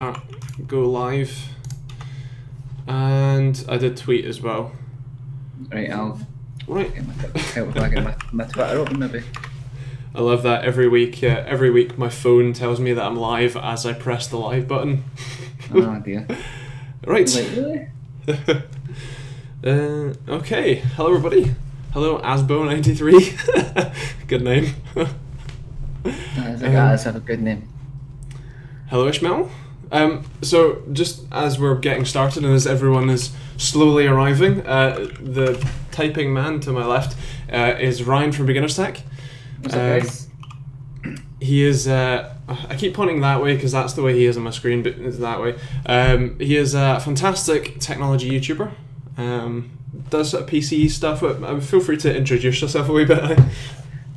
Go live, and I did tweet as well. Right, I'll right. get my Twitter open maybe. I love that every week. Every week my phone tells me that I'm live as I press the live button. Oh dear. Right. Like, really? Okay. Hello everybody. Hello Asbo93. Good name. Guys have a good name. Hello Ishmael. So just as we're getting started and as everyone is slowly arriving, the typing man to my left is Ryan from BeginnersTech. What's up, guys? He is, I keep pointing that way because that's the way he is on my screen, but it's that way. He is a fantastic technology YouTuber. Does sort of PC stuff, but feel free to introduce yourself a wee bit. I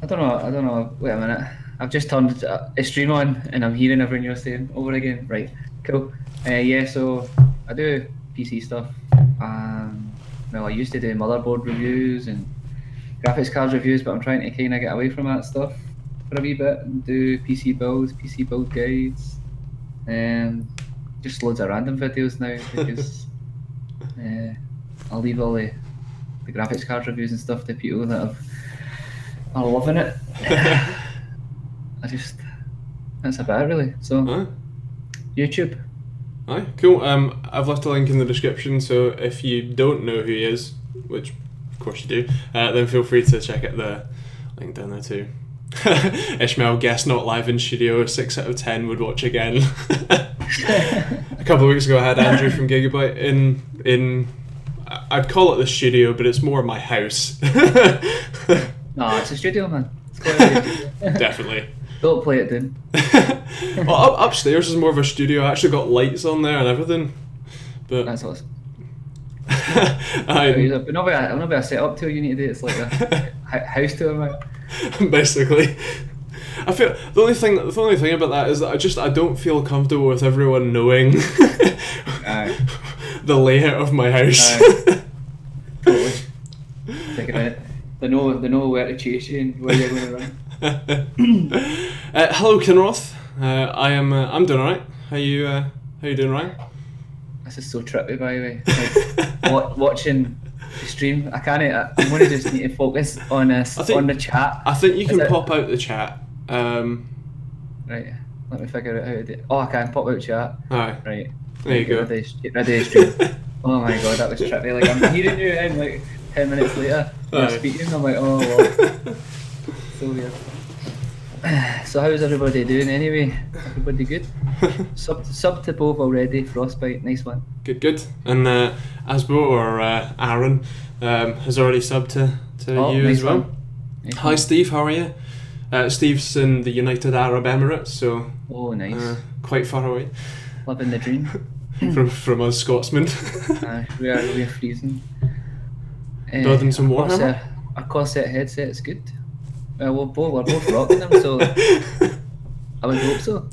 don't know, wait a minute. I've just turned a stream on and I'm hearing everything you're saying over again. Right, cool. Yeah, so I do PC stuff. Well, I used to do motherboard reviews and graphics cards reviews, but I'm trying to kind of get away from that stuff for a wee bit and do PC builds, PC build guides, and just loads of random videos now because I'll leave all the graphics card reviews and stuff to people that are loving it. That's about it really. So YouTube. Aye, cool. I've left a link in the description, so if you don't know who he is, which of course you do, then feel free to check out the link down there too. Ishmael, guest not live in studio, 6 out of 10 would watch again. A couple of weeks ago I had Andrew from Gigabyte in I'd call it the studio, but it's more my house. No, it's a studio, man. It's quite a studio. Definitely. Don't play it, dude. Well, upstairs is more of a studio. I actually got lights on there and everything. But that's awesome. But not be a setup tour you need to do. It's like a house tour, man. Basically. I feel the only thing about that is that I don't feel comfortable with everyone knowing the layout of my house. Totally. Thinking it. They know where to chase you and where you're going to run. Hello, Kinroth. I'm doing alright. How you doing, Ryan? This is so trippy, by the way. Like, watching the stream, I'm gonna just need to focus on this on the chat. I think you can pop out the chat. Right. Let me figure out how to do it. Oh, I can pop out chat. Alright. Right. There you go. Get ready to stream. Oh my god, that was trippy. Like I'm hearing you and like 10 minutes later you're speaking. I'm like, oh well. So weird. So how's everybody doing anyway? Everybody good? Sub to both already. Frostbite, nice one. Good. And Asbo or Aaron has already subbed to you nice as well. Nice Hi Steve, how are you? Steve's in the United Arab Emirates, so nice. Quite far away. Living the dream. from us Scotsmen. We're freezing. Building some Warhammer. Our Corset headset is good. We're both rocking them, so I would hope so.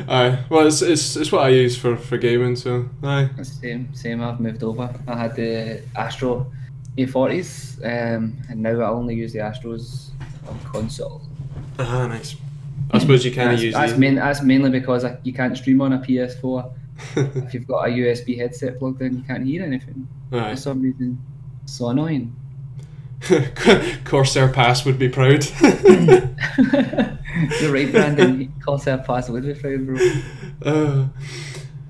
Aye, well it's what I use for gaming, so aye. Same. I've moved over. I had the Astro A40s, and now I only use the Astros on console. Nice. I suppose you kind of use that's mainly because you can't stream on a PS4. If you've got a USB headset plugged in, you can't hear anything for some reason. So annoying. Corsair Pass would be proud. You're right, Brandon. Corsair Pass would be proud, bro.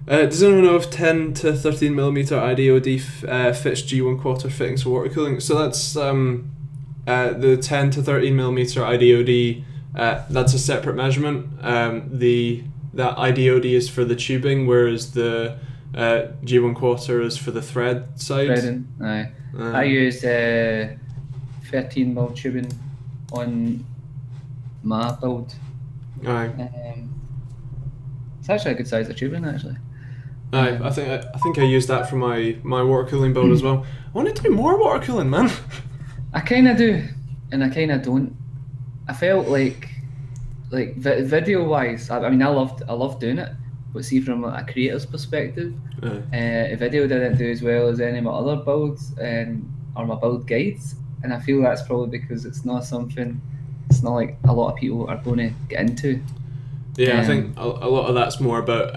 Does anyone know if 10 to 13mm IDOD fits G1 quarter fittings for water cooling? So that's the 10 to 13mm IDOD. That's a separate measurement. That IDOD is for the tubing, whereas the G1 quarter is for the thread side. Threading, aye. I use 13mm tubing on my build. Aye. It's actually a good size of tubing, actually. Aye, I think I used that for my water cooling build as well. I want to do more water cooling, man. I kind of do, and I kind of don't. I felt like video wise, I mean, I loved doing it, but see from a creator's perspective, video didn't do as well as any of my other builds or my build guides, and I feel that's probably because it's not like a lot of people are going to get into. Yeah, I think a lot of that's more about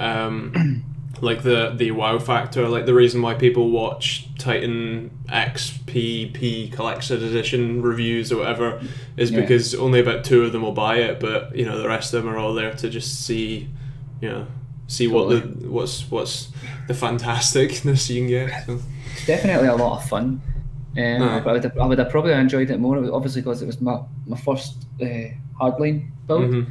like the wow factor, like the reason why people watch Titan XPP Collected Edition reviews or whatever is because only about 2 of them will buy it, but you know the rest of them are all there to just see, you know, Totally. what's the fantasticness you can get. So. It's definitely a lot of fun. I would have probably enjoyed it more, obviously, because it was my first hardline build.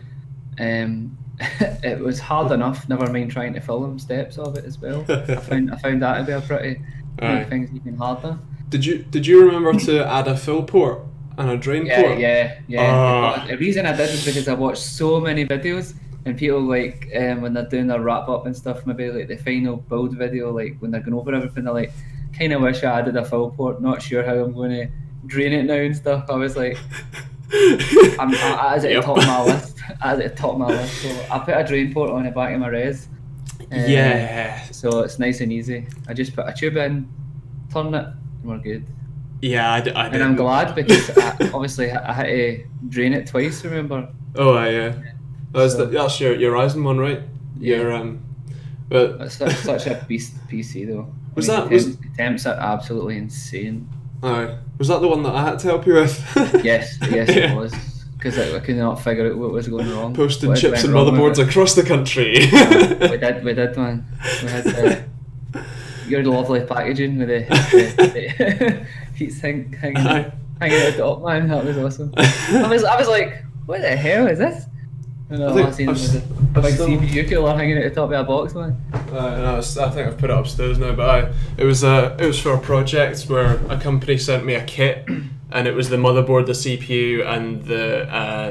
It was hard enough, never mind trying to film steps of it as well. I found that to be a pretty make things even harder. Did you remember to add a fill port and a drain port? Yeah. The reason I did is because I watched so many videos, and people like when they're doing their wrap up and stuff, maybe like the final build video, like when they're going over everything, they're like, kind of wish I added a fill port, not sure how I'm going to drain it now and stuff. I was like, I was at the top of my list. So I put a drain port on the back of my res. So it's nice and easy. I just put a tube in, turn it, and we're good. Yeah, I did. And I'm glad because obviously I had to drain it twice, remember? Oh, yeah. That's your Ryzen one, right? Yeah. But it's such a beast PC though. The temps are absolutely insane. Was that the one that I had to help you with? Yes, it was. Because I could not figure out what was going wrong. Posting chips and motherboards across the country. We did, man. We had your lovely packaging with the heatsink hanging at the top, man. That was awesome. I was like, what the hell is this? And I seen was a big CPU cooler hanging at the top of a box, man. I think I've put it upstairs now, but it was for a project where a company sent me a kit, and it was the motherboard, the CPU, and the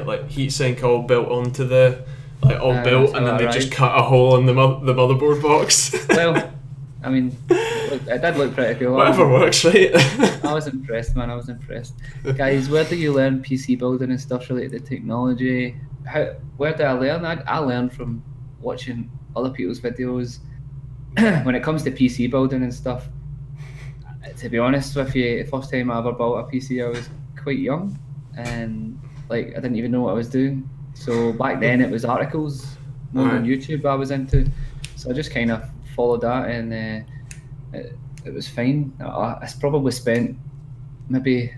like heatsink all built onto the built, and then they just cut a hole in the motherboard box. Well, I mean, it did look pretty cool. Whatever works, right? I was impressed, man. I was impressed. Guys, where do you learn PC building and stuff related to technology? Where do I learn? I learn from watching other people's videos. When it comes to PC building and stuff, to be honest with you, the first time I ever built a PC, I was quite young, and like I didn't even know what I was doing. So back then it was articles more than YouTube I was into. So I just kind of followed that, and it was fine. I probably spent maybe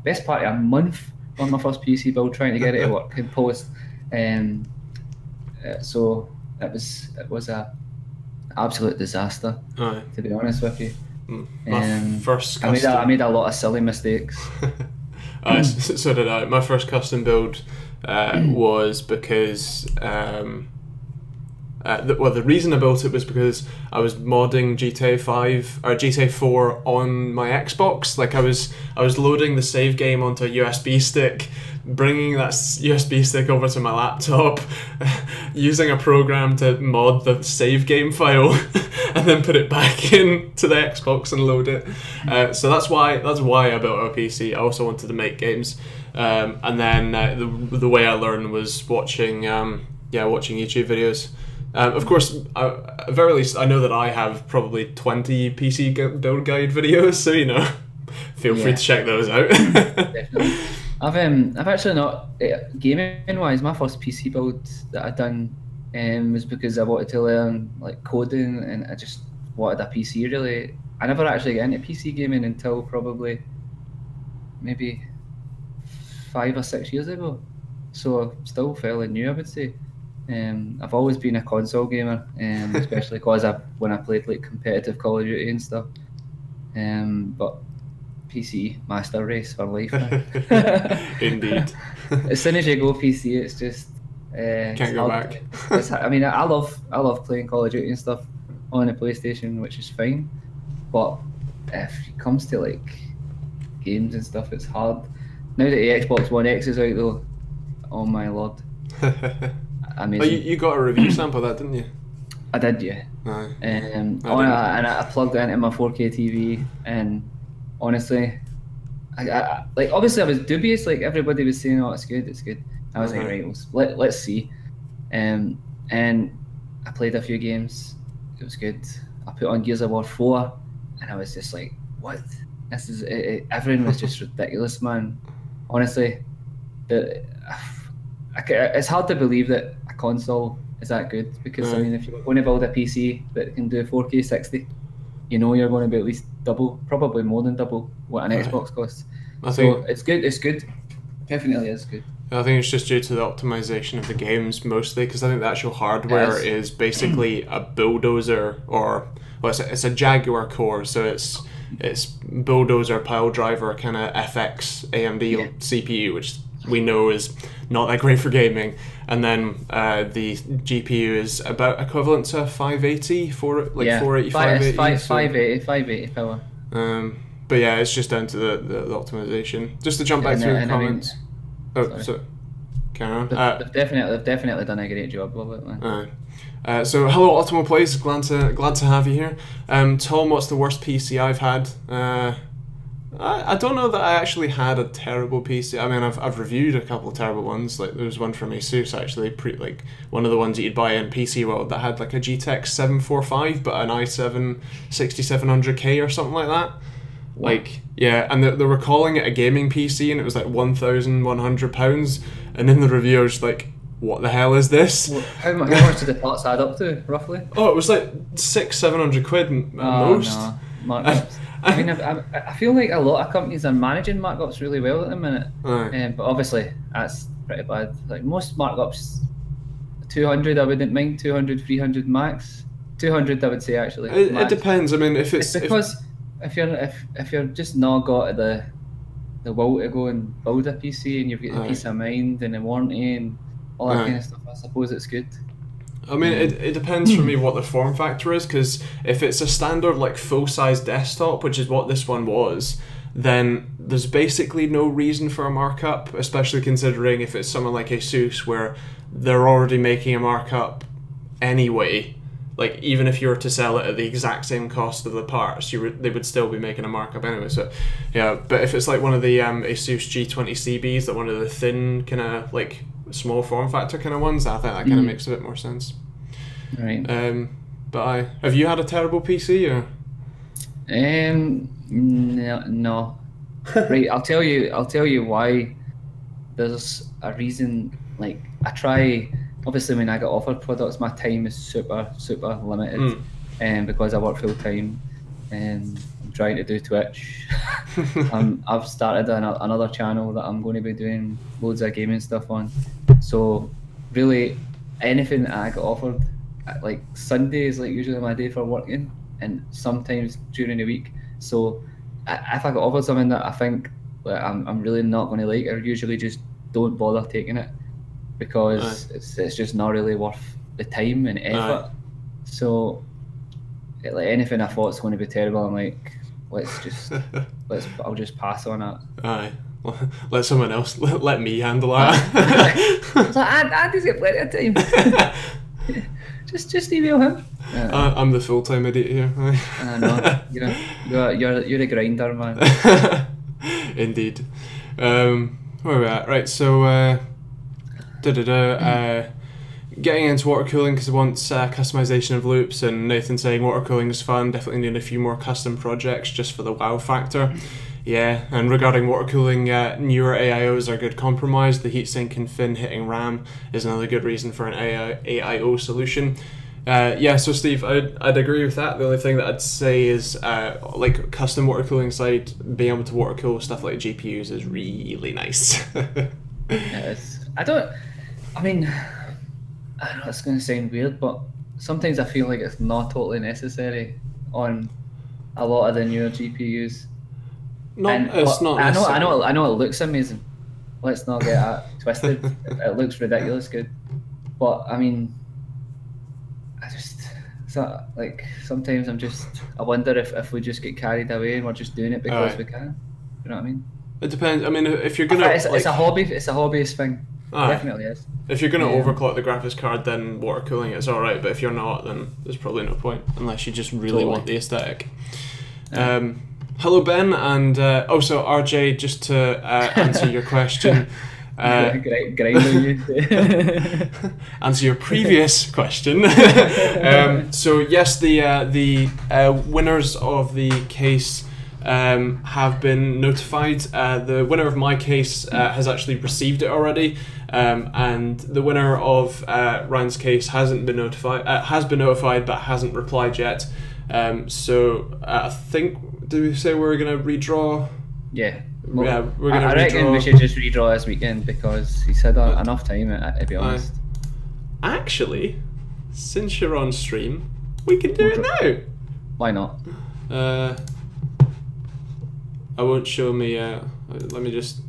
best part of a month on my first PC build trying to get it to work in post. So it was a absolute disaster, to be honest with you. First custom... I made a lot of silly mistakes. So did I. My first custom build was because the reason I built it was because I was modding GTA 5 or GTA 4 on my Xbox. Like I was loading the save game onto a USB stick, bringing that USB stick over to my laptop, using a program to mod the save game file, and then put it back in to the Xbox and load it. So that's why I built a PC. I also wanted to make games, and then the way I learned was watching YouTube videos. Of course, at the very least, I know that I have probably 20 PC build guide videos, so you know, feel free to check those out. Definitely. I've actually not gaming wise. My first PC build that I done was because I wanted to learn like coding, and I just wanted a PC. Really, I never actually got into PC gaming until probably maybe 5 or 6 years ago. So still fairly new, I would say. I've always been a console gamer, especially because when I played like competitive Call of Duty and stuff. But PC master race for life. Indeed. As soon as you go PC, it's just can't go back. I mean, I love playing Call of Duty and stuff on the PlayStation, which is fine. But if it comes to like games and stuff, it's hard. Now that the Xbox One X is out, though, oh my lord. Amazing. Oh, you got a review sample of that, didn't you? I did, yeah. And I plugged it into my 4K TV, and honestly, I like obviously I was dubious. Like everybody was saying, "Oh, it's good." I was like, right, let's see. And I played a few games. It was good. I put on Gears of War 4, and I was just like, "What? This is it." Everything was just ridiculous, man. Honestly, it's hard to believe that a console is that good, because I mean, if you're going to build a PC that can do 4K 60, you know you're going to be at least double, probably more than double what an Xbox costs. So it's good. It's good. Definitely is good. I think it's just due to the optimization of the games mostly, because I think the actual hardware is basically a bulldozer, or well, it's a Jaguar core, so it's bulldozer pile driver kind of FX AMD CPU, which we know is not that great for gaming, and then the GPU is about equivalent to 580 for 480, 580 power. But yeah, it's just down to the optimization. Just to jump back through the comments. So carry on. They've definitely done a great job of it. So hello Optimal Plays, glad to have you here. Tom, what's the worst PC I've had? I don't know that I actually had a terrible PC. I mean, I've reviewed a couple of terrible ones. Like there was one from Asus actually, like one of the ones that you'd buy in PC World that had like a GTX 745 but an i7 6700K or something like that. Like, yeah, and they were calling it a gaming PC, and it was like £1,100, and in the review I was like, what the hell is this? Well, how much did the parts add up to, roughly? Oh, it was like £600-700 at most. No. Markups. I mean, I feel like a lot of companies are managing markups really well at the minute, but obviously that's pretty bad. Like most markups, 200 I wouldn't mind, 200, 300 max. 200 I would say actually. It depends. I mean, if because if you're just not got the will to go and build a PC, and you've got the peace of mind and the warranty and all that kind of stuff, I suppose it's good. I mean, it depends for me what the form factor is, because if it's a standard like full-size desktop, which is what this one was, then there's basically no reason for a markup, especially considering if it's someone like Asus where they're already making a markup anyway. Like, even if you were to sell it at the exact same cost of the parts, they would still be making a markup anyway. So, yeah. But if it's like one of the Asus G20CBs, that one of the thin kind of like small form factor kind of ones, I think that kind of makes a bit more sense. Right. But have you had a terrible PC or? No. Right. I'll tell you why. There's a reason. Like I try. Obviously, when I get offered products, my time is super limited, because I work full time, and I'm trying to do Twitch. I've started another channel that I'm going to be doing loads of gaming stuff on. So, really, anything that I get offered, like Sunday is like usually my day for working, and sometimes during the week. So, if I get offered something that I think that I'm really not going to like, I usually just don't bother taking it, because it's just not really worth the time and effort. So, like anything I thought was going to be terrible, I'm like, I'll just pass on it. Aye. Let someone else, let me handle that. It's like, Andy's got plenty of time. just email him. I'm the full-time idiot here. I know. You're a grinder, man. Indeed. Where are we at? Right, so getting into water cooling because I want customization of loops, and Nathan saying water cooling is fun, definitely need a few more custom projects just for the wow factor. Yeah, and regarding water cooling, newer AIOs are a good compromise. The heatsink and fin hitting RAM is another good reason for an AIO solution. Yeah, so Steve, I'd agree with that. The only thing that I'd say is like custom water cooling side, being able to water cool stuff like GPUs is really nice. Yes. I know it's going to sound weird, but sometimes I feel like it's not totally necessary on a lot of the newer GPUs. It's not. I know it looks amazing. Let's not get that twisted. It looks ridiculous good, but I mean, sometimes I wonder if we just get carried away and we're just doing it because we can. You know what I mean? It depends. I mean, if you're gonna, it's a hobby. It's a hobbyist thing. It definitely is. If you're gonna overclock the graphics card, then water cooling is all right. But if you're not, then there's probably no point unless you just really want the aesthetic. Hello Ben, and also RJ. Just to answer your question. Answer your previous question. So yes, the winners of the case have been notified. The winner of my case has actually received it already, and the winner of Ryan's case hasn't been notified. Has been notified but hasn't replied yet. So I think, did we say we're gonna redraw? Yeah. Well, yeah, we're gonna. I reckon we should just redraw this weekend because he's had enough time. To be honest. Actually, since you're on stream, we can do it now. Why not? I won't show me. Let me just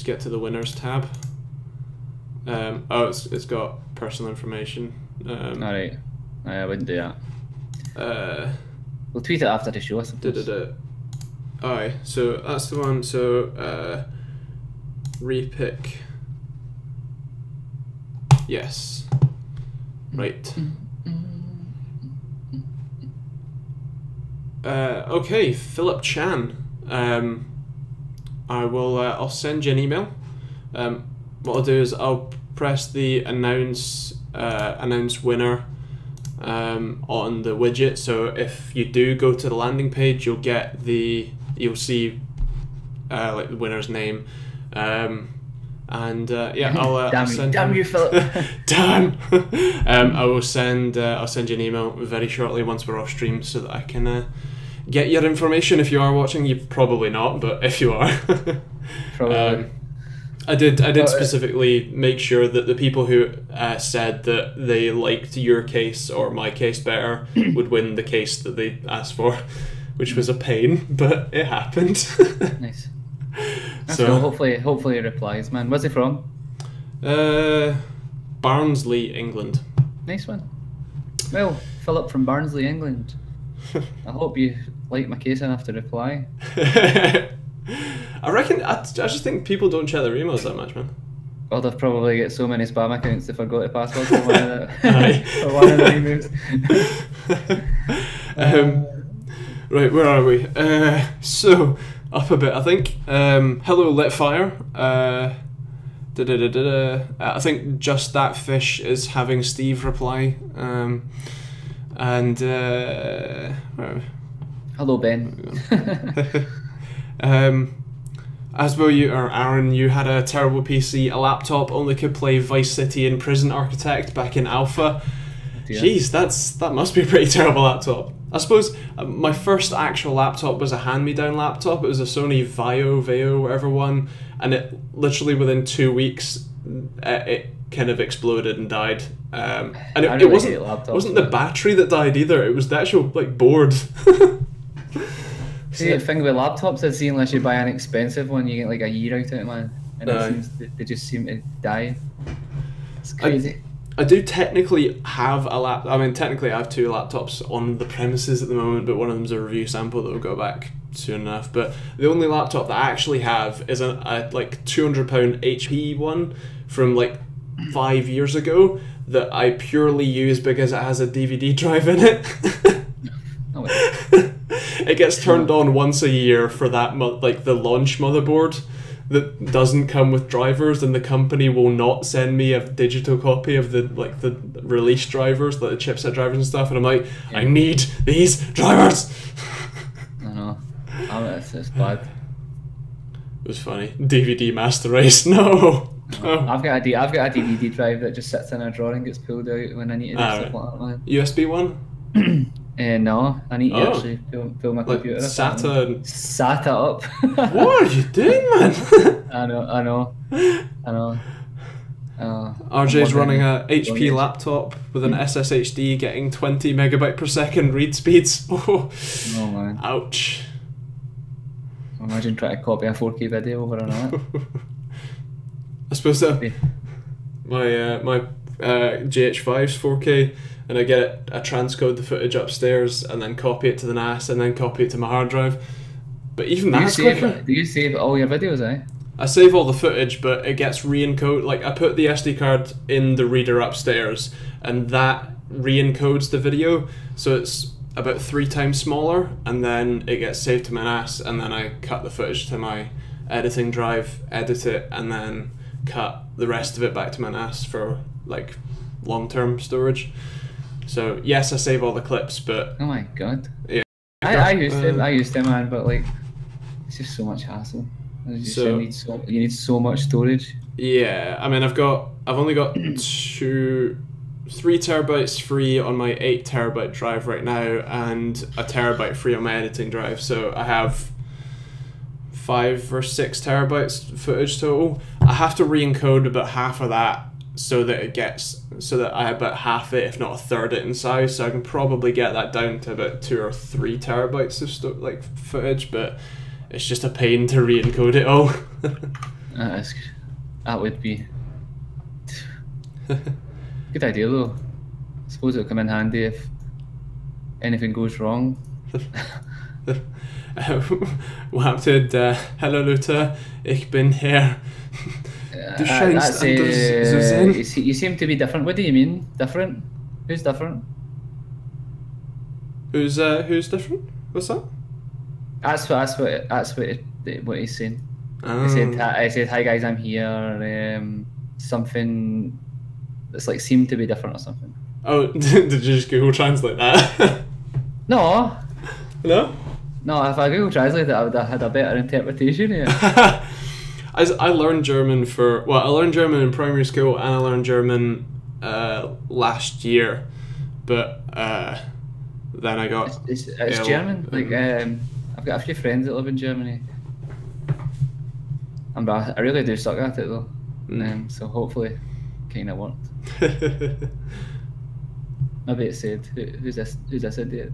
get to the winners tab. Oh, it's got personal information. All right. I wouldn't do that. We'll tweet it after the show. I suppose. Alright, so that's the one. So repick. Yes. Right. Okay, Philip Chan. I will. I'll send you an email. What I'll do is I'll press the announce winner on the widget. So if you do go to the landing page, you'll see like the winner's name. And yeah, I'll send. Damn you, Philip! Damn. I'll send you an email very shortly once we're off stream, so that I can get your information. If you are watching, you probably not, but if you are, probably. I did specifically make sure that the people who said that they liked your case or my case better would win the case that they asked for, which was a pain, but it happened. Nice. So cool. Hopefully he replies, man. Where's he from? Barnsley, England. Nice one. Well, Philip from Barnsley, England. I hope you like my case enough to reply. I reckon. I just think people don't check their emails that much, man. Well, they've probably got so many spam accounts they forgot the password for one of the emails. Right, where are we? So up a bit, I think. Hello, Litfire. I think Just That Fish is having Steve reply. And hello, Ben. As well, you or Aaron, you had a terrible PC, a laptop, only could play Vice City and Prison Architect back in alpha. Yeah. Jeez, that must be a pretty terrible laptop. I suppose my first actual laptop was a hand-me-down laptop. It was a Sony Vaio, whatever one, and it literally within 2 weeks it kind of exploded and died. And it wasn't the battery that died either. It was the actual like board. See, the thing with laptops is, unless you buy an expensive one, you get like a year out of it, man. And it seems they just seem to die. It's crazy. I do technically have a laptop. I mean, technically I have 2 laptops on the premises at the moment, but one of them's a review sample that will go back soon enough. But the only laptop that I actually have is a like £200 HP one from like 5 years ago that I purely use because it has a DVD drive in it. No way. It gets turned on once a year for that like the launch motherboard that doesn't come with drivers, and the company will not send me a digital copy of the release drivers, like the chipset drivers and stuff, and I'm like, yeah. I need these drivers. I know. It's bad. It was funny. DVD Master Race. No. I've got a DVD drive that just sits in a drawer and gets pulled out when I need to do stuff like that, man. USB one? No, I need to actually fill my computer up. SATA up. What are you doing, man? I know. RJ's running a HP laptop with an SSHD getting 20 megabyte per second read speeds. Oh man. Ouch. Imagine trying to copy a 4K video over on that. I suppose so. My GH5's 4K, and I transcode the footage upstairs and then copy it to the NAS and then copy it to my hard drive. But even that's quicker. Do you save all your videos, eh? I save all the footage, but it gets re-encoded. Like, I put the SD card in the reader upstairs, and that re-encodes the video, so it's about 3 times smaller, and then it gets saved to my NAS, and then I cut the footage to my editing drive, edit it, and then cut the rest of it back to my NAS for like long-term storage. So yes, I save all the clips, but oh my god, yeah, I used to, man, but like, it's just so much hassle. You need so much storage. Yeah, I mean, I've only got 3 terabytes free on my 8 terabyte drive right now, and a terabyte free on my editing drive. So I have 5 or 6 terabytes footage total. I have to re-encode about half of that so that I have about half it, if not a third it in size. So I can probably get that down to about 2 or 3 terabytes of footage, but it's just a pain to re-encode it all. That would be good idea though. I suppose it'll come in handy if anything goes wrong. What happened? Hello Luther, ich bin hier. Du scheinst anders zu sein. You seem to be different. What do you mean? Different? Who's different? Who's different? What's that? That's what he's saying. Oh. I said, hi guys, I'm here. Something that's like seemed to be different or something. Oh, did you just Google Translate that? No. No? No, if I Google Translate it, I would have had a better interpretation here. I learned German I learned German in primary school, and I learned German last year, but then I got It's ill. German. Like I've got a few friends that live in Germany. I really do suck at it though. So hopefully, kind of worked. Maybe it said, "Who's this idiot?"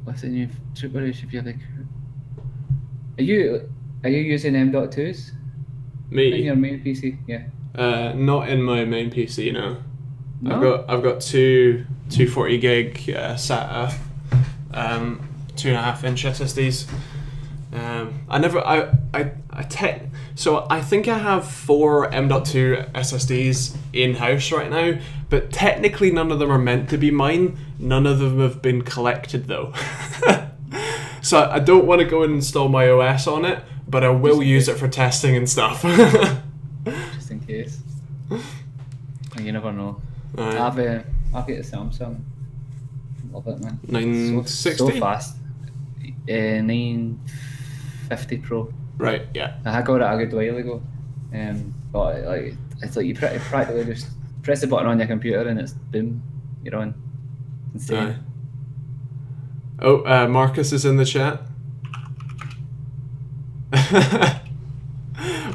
What's the new Super If you like, are you using M.2s? Me? In your main PC, yeah. Not in my main PC, no. No? I've got two 240 gig SATA, 2.5 inch SSDs. So I think I have 4 M.2 SSDs in house right now, but technically none of them are meant to be mine. None of them have been collected though. So I don't want to go and install my OS on it, but I will use it for testing and stuff. Just in case. You never know. Right. I've got a Samsung. Love it, man. 960? So fast. 950 Pro. Right, yeah. I got it a good while ago. But like it's like you practically just press the button on your computer and it's boom, you're on. Insane. Oh, Marcus is in the chat.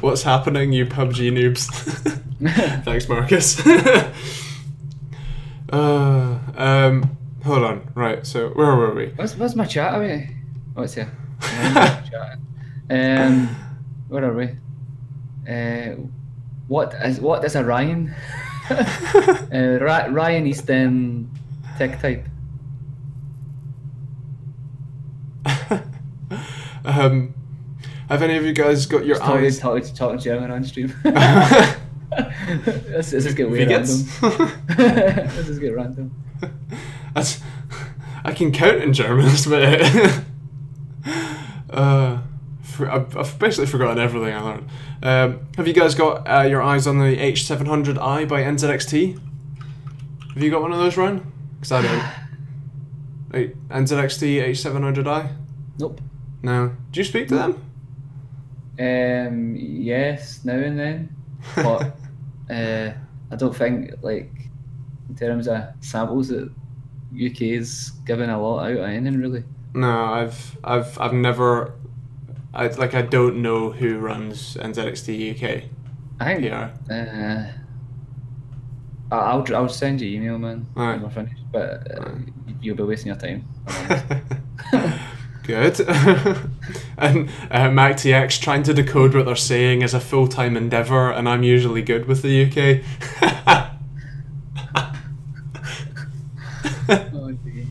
What's happening, you PUBG noobs? Thanks, Marcus. Hold on. Right, so where were we? What's my chat away? Oh, it's here. Where are we? What is a Ryan? Ryan Easton tech type. Have any of you guys got your eyes? Talking German on stream. This is get way random. This is get random. I can count in German, but I've basically forgotten everything I learned. Have you guys got your eyes on the H700i by NZXT? Have you got one of those, Ryan? Because I don't. NZXT H700i? Nope. No. Do you speak to them? Yes, now and then, but I don't think like in terms of samples that UK is giving a lot out of anything really. No, I've never. I don't know who runs NZXT UK. I think I'll send you email, man. When we're finished, but you'll be wasting your time. Good. And MacTX trying to decode what they're saying is a full-time endeavour, and I'm usually good with the UK. Oh, dear.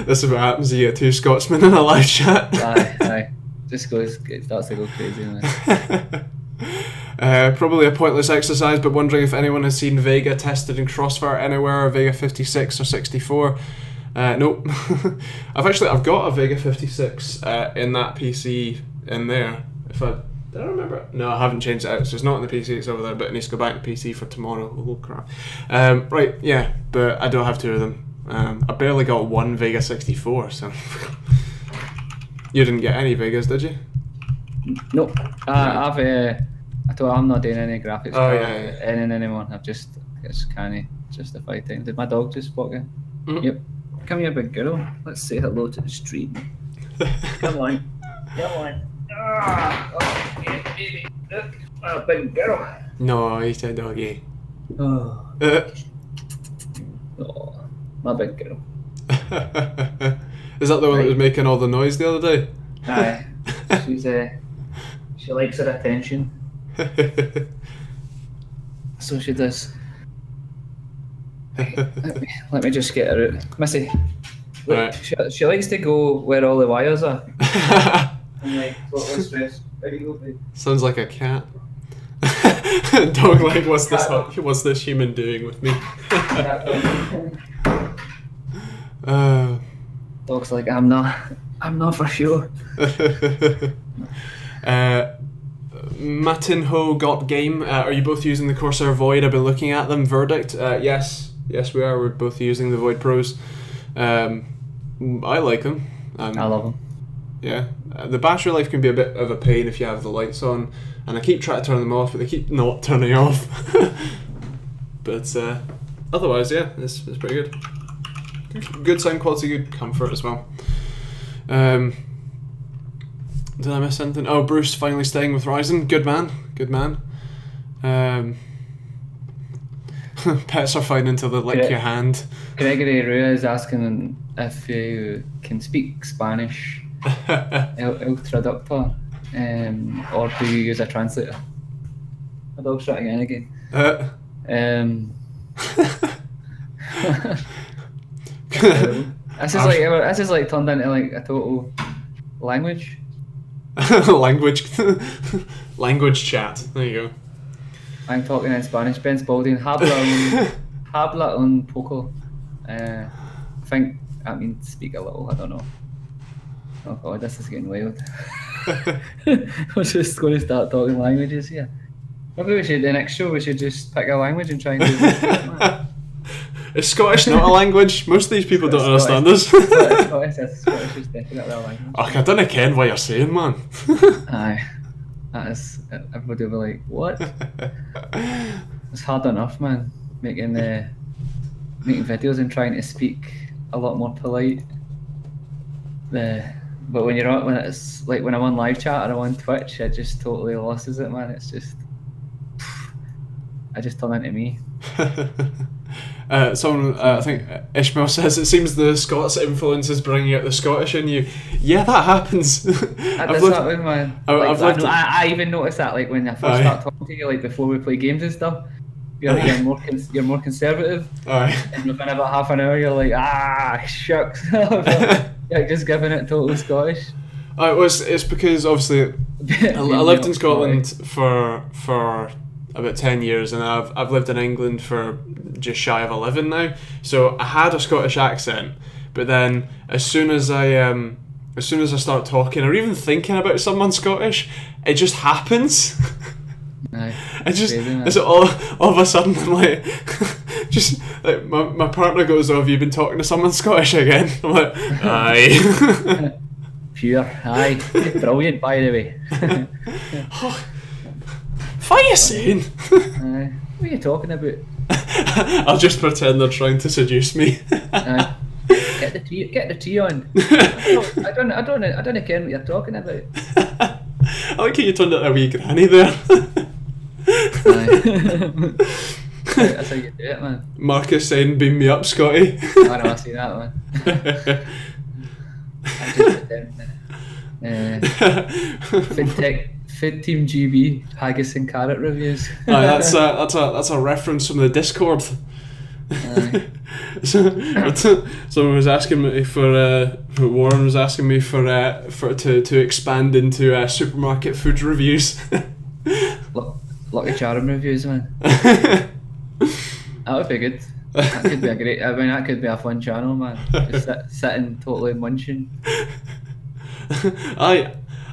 This is what happens. You get 2 Scotsmen in a live chat. Aye. It starts to go crazy, man. Probably a pointless exercise, but wondering if anyone has seen Vega tested in Crossfire anywhere, or Vega 56 or 64. Nope. I've got a Vega 56 in that PC in there. If I Did I remember? No, I haven't changed it out, so it's not on the PC, it's over there, but it needs to go back to PC for tomorrow. Oh, crap. Right, yeah, but I don't have 2 of them. I barely got 1 Vega 64, so... You didn't get any Vegas, did you? Nope. I told I'm not doing any graphics card editing anymore. I've just can't justify things. Did my dog just walk in? Yep. Come here, big girl. Let's say hello to the street. Come on. Come on. Oh, yeah, baby. Look. Oh, big girl. No, he's a doggy. Oh. Oh, my big girl. Is that the one that was making all the noise the other day? Aye. She likes her attention. So she does. Let me just get her out. Missy. Look, right. She likes to go where all the wires are. I'm like, totally stressed. Where do you go, babe? Sounds like a cat. Dog like, what's this human doing with me? Dog's like, I'm not for sure. Matinho got game. Are you both using the Corsair Void? I've been looking at them. Verdict? Yes we are. We're both using the Void Pros. I like them. I love them. Yeah, the battery life can be a bit of a pain if you have the lights on, and I keep trying to turn them off, but they keep not turning off. But otherwise, yeah, it's pretty good. Good sound quality, good comfort as well. Did I miss anything? Oh, Bruce finally staying with Ryzen. Good man. Good man. Pets are fine until they lick your hand. Gregory Rua is asking if you can speak Spanish El Traductor, or do you use a translator? My dog's trying again. This is like turned into like a total language. Language chat. There you go. I'm talking in Spanish. Ben Spalding, habla un poco. I think that means speak a little. I don't know. Oh god, this is getting wild. We're just going to start talking languages here. Maybe we should, the next show, we should just pick a language and try and do it. Is Scottish not a language? Most of these people don't understand us. Scottish is definitely a language. I don't ken what you're saying, man. Aye. That is, everybody will be like, what? It's hard enough, man, making videos and trying to speak a lot more polite. But when it's like when I'm on live chat or I'm on Twitch, it just totally loses it, man. It's just, I just turn into me. Someone, I think Ishmael says, it seems the Scots influence is bringing out the Scottish in you. Yeah, that happens. That's not with man. I even noticed that, like when I first start talking to you, like before we play games and stuff, you're more conservative. And within about half an hour, you're like, shucks. You're just giving it total Scottish. It's because obviously I lived in Scotland for about 10 years, and I've lived in England for just shy of 11 now. So I had a Scottish accent, but then as soon as I start talking or even thinking about someone Scottish, it just happens. It's all of a sudden I'm like, just like my partner goes, "Oh, have you been talking to someone Scottish again?" I'm like, "Aye." Pure, aye, brilliant by the way. What are you saying? What are you talking about? I'll just pretend they're trying to seduce me. Get the tea on. I don't care what you're talking about. I like how you turned out a wee granny there. That's how you do it, man. Marcus saying, "Beam me up, Scotty." I know, I see that, man. I just put down TechteamGB haggis and carrot reviews. That's a reference from the Discord. Someone was asking me Warren was asking me to expand into supermarket food reviews. Lucky Charm reviews, man. That would be good. That could be that could be a fun channel, man. Just sitting totally munching.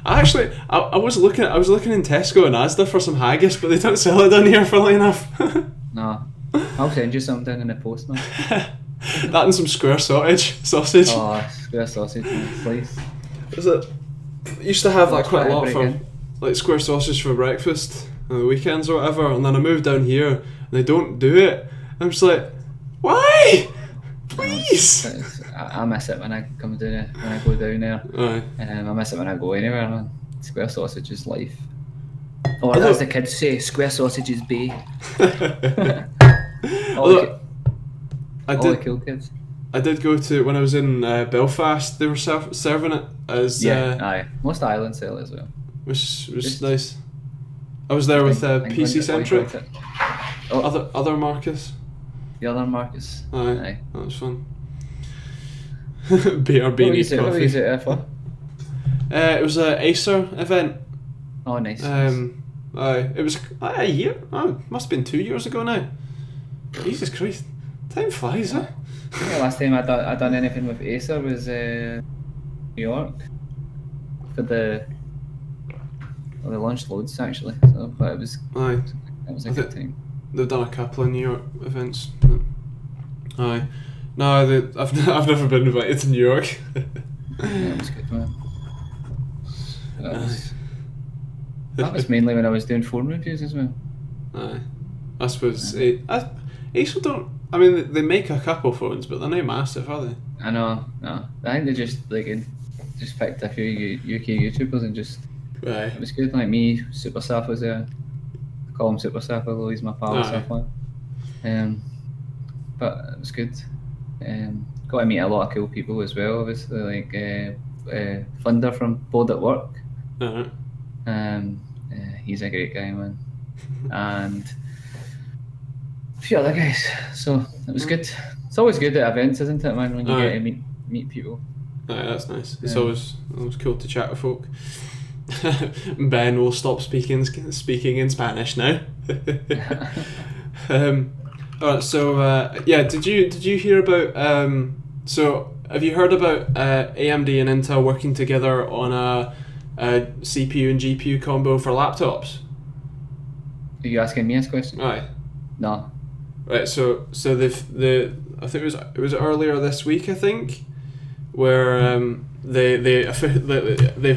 I was looking in Tesco and Asda for some haggis, but they don't sell it down here, funnily enough. No, I'll send you something in the post, man. That and some square sausage. Oh, square sausage and slice. Is it? I used to have that quite a lot for Again. like square sausage for breakfast on the weekends or whatever, and then I moved down here and they don't do it. I'm just like, why? Please. I miss it when I come down there, when I go down there. Aye. I miss it when I go anywhere, man. Square sausage is life. Or as the kids say, square sausage is bae. Although, all the cool kids. I did go to, when I was in Belfast, they were serving it as aye. Most islands sell it as well. which was nice. I was there with PC Centric. Other Marcus. The other Marcus. Aye. That was fun. BRB needs coffee. What was it there for? It was an Acer event. Oh, nice. Aye, it was a year. Oh, must have been 2 years ago now. Jesus Christ, time flies, huh? I think the last time I done anything with Acer was New York for the. Well, they launched loads actually, so but it was a good time. They've done a couple of New York events. But, aye, no, I've never been invited to New York. Yeah, it was good, man. That was mainly when I was doing phone reviews as well. Aye, I suppose Acer don't. I mean, they make a couple phones, but they're not massive, are they? I know, no. I think they just just picked a few UK YouTubers and just. Aye. It was good. Like me, Super Saf was there. I call him Super Saf, although he's my pal. But it was good. Got to meet a lot of cool people as well. Obviously, like Thunder from Board at Work. He's a great guy, man. And a few other guys. So it was good. It's always good at events, isn't it, man? When you get to meet people. Aye, that's nice. It's always cool to chat with folk. Ben will stop speaking in Spanish now. Alright, so did you hear about so have you heard about AMD and Intel working together on a CPU and GPU combo for laptops? Are you asking me this question? Aye. No. Right, so I think it was earlier this week, I think, where they've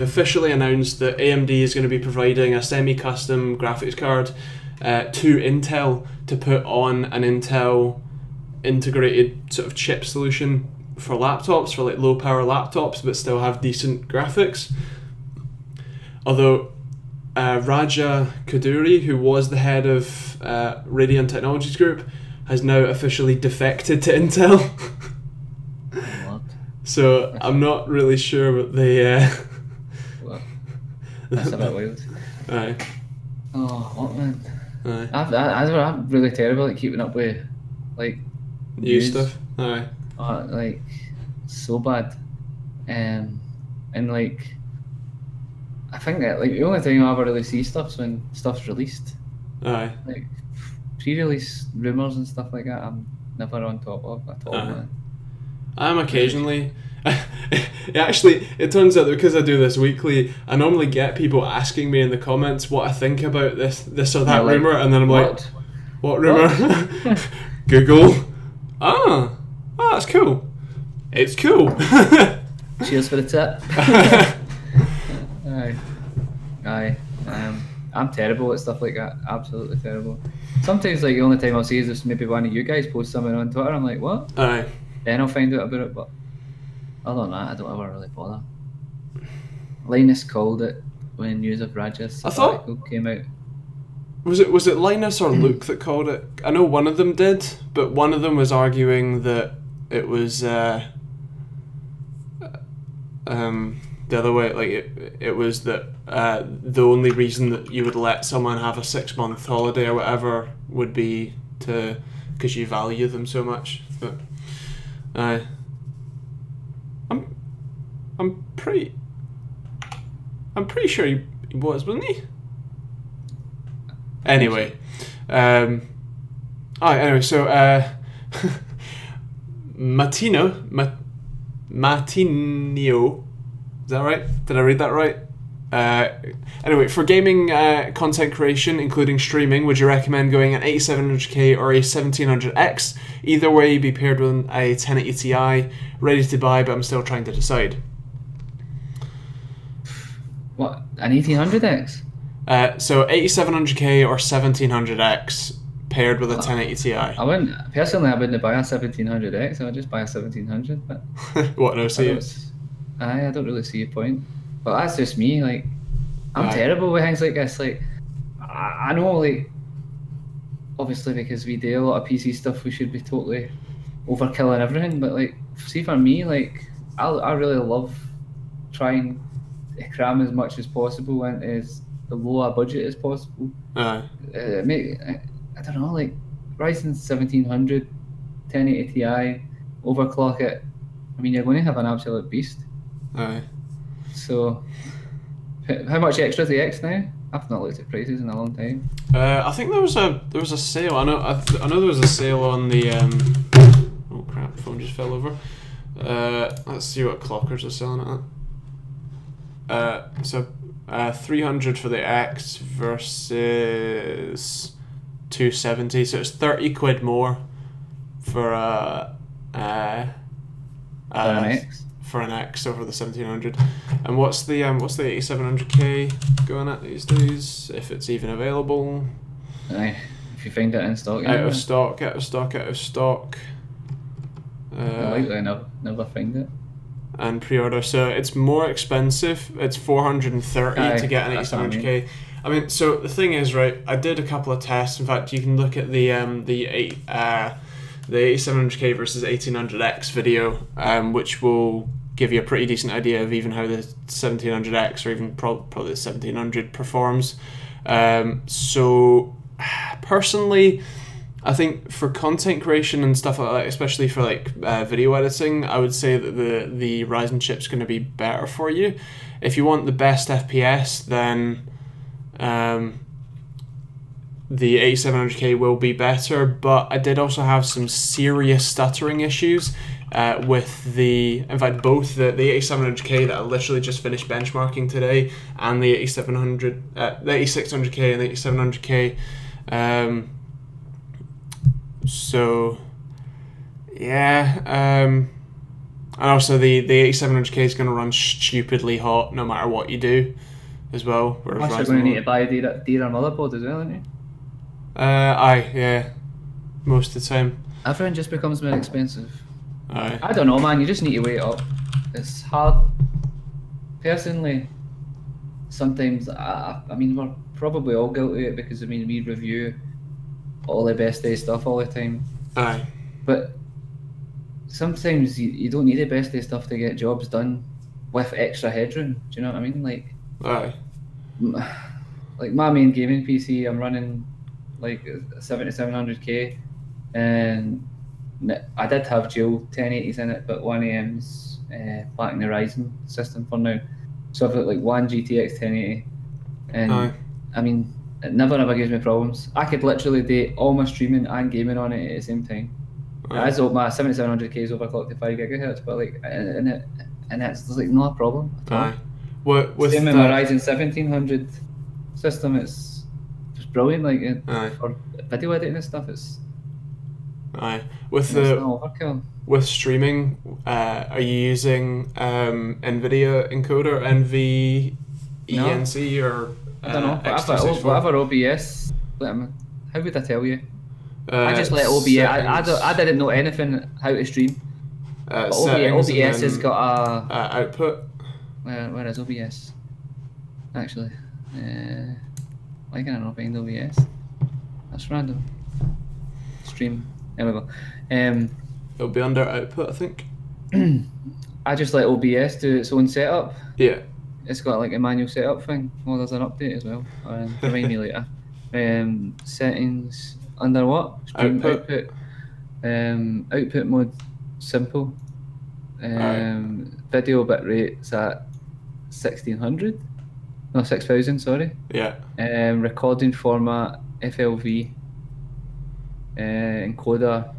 officially announced that AMD is going to be providing a semi-custom graphics card to Intel to put on an Intel integrated sort of chip solution for laptops, for like low power laptops, but still have decent graphics. Although Raja Koduri, who was the head of Radeon Technologies Group, has now officially defected to Intel. What? So I'm not really sure what they. Well, that's a bit wild. Aye. Oh, what, man? Aye. I'm really terrible at keeping up with like New stuff. Aye. Like so bad, and like I think that like the only time I ever really see stuff's when stuff's released. Aye. Like pre-release rumors and stuff like that, I'm never on top of at all. Man. I'm occasionally. It turns out that because I do this weekly, I normally get people asking me in the comments what I think about this or that rumor, and then I'm like, what rumor? What? Google. That's cool. It's cool. Cheers for the tip. Aye. I'm terrible at stuff like that. Absolutely terrible. Sometimes, like, the only time I'll see is if maybe one of you guys post something on Twitter. I'm like, what? Aye. Then I'll find out about it. But other than that, I don't ever really bother. Linus called it when news of Raja's article came out. Was it Linus or Luke that called it? I know one of them did, but one of them was arguing that it was the other way. Like it was that the only reason that you would let someone have a 6-month holiday or whatever would be because you value them so much. But I'm pretty sure he was, wasn't he? Anyway, anyway, so Matinio, is that right? Did I read that right? Anyway, for gaming content creation, including streaming, would you recommend going an 8700K or a 1700X? Either way, be paired with a 1080 Ti, ready to buy, but I'm still trying to decide. What, an 1800X? So 8700K or 1700X paired with a 1080 Ti. I wouldn't buy a 1700X. I would just buy a 1700. But what? No, see. I don't really see a point. But that's just me. Like, I'm terrible with things like this. Like, I know, like, obviously because we do a lot of PC stuff, we should be totally overkilling everything. But like, see, for me, like, I really love trying to cram as much as possible and as low a budget as possible. I don't know, like Ryzen 1700, 1080 Ti, overclock it. I mean, you're going to have an absolute beast. So, how much extra is the X now? I've not looked at prices in a long time. I think there was a sale. I know there was a sale on the. Oh crap! The phone just fell over. Let's see what clockers are selling at. So 300 for the X versus 270. So it's 30 quid more for an X. For an X over the 1700. And what's the 8700K going at these days, if it's even available? Aye, if you find it in stock. Out of stock. Likely never find it. And pre-order, so it's more expensive. It's 430 to get an 8700K. I mean, so the thing is, right? I did a couple of tests. In fact, you can look at the 8700K versus 1800X video, which will give you a pretty decent idea of even how the 1700X or even probably the 1700 performs. So personally, I think for content creation and stuff like that, especially for like video editing, I would say that the Ryzen chip's going to be better for you. If you want the best FPS, then the 8700K will be better, but I did also have some serious stuttering issues with in fact both the 8700K that I literally just finished benchmarking today and the 8600K and the 8700K. So yeah, and also the 8700K is going to run stupidly hot no matter what you do as well. You're going to need to buy a dearer motherboard as well, aren't you? Yeah, most of the time. Everything just becomes more expensive. Aye. I don't know, man. You just need to weigh it up. It's hard. Personally, sometimes I mean, we're probably all guilty of it because I mean we review all the best day stuff all the time. Aye. But sometimes you don't need the best day stuff to get jobs done with extra headroom. Do you know what I mean? Like, aye. Like my main gaming PC, I'm running like a 7700K, and I did have dual 1080s in it, but one AM's lacking the Ryzen system for now. So I've got like one GTX 1080, and I mean, it never ever gives me problems. I could literally do all my streaming and gaming on it at the same time. As my 7700K is overclocked to 5 GHz, but like, and it's like not a problem at all. Same with my Ryzen 1700 system, it's just brilliant. Like for video editing and stuff, it's with streaming. Are you using NVIDIA encoder, NVENC, or I don't know. Whatever OBS. How would I tell you? I just let OBS. I didn't know anything how to stream. OBS has got a output. Where is OBS? Actually, why can I not find OBS? That's random. Stream. There we go. It'll be under output, I think. I just let OBS do its own setup. Yeah. It's got like a manual setup thing. Well, there's an update as well. Remind me later. Settings under what? Stream output. Output mode simple. Video bit rate's at 1600. No, 6000. Sorry. Yeah. Recording format FLV. Encoder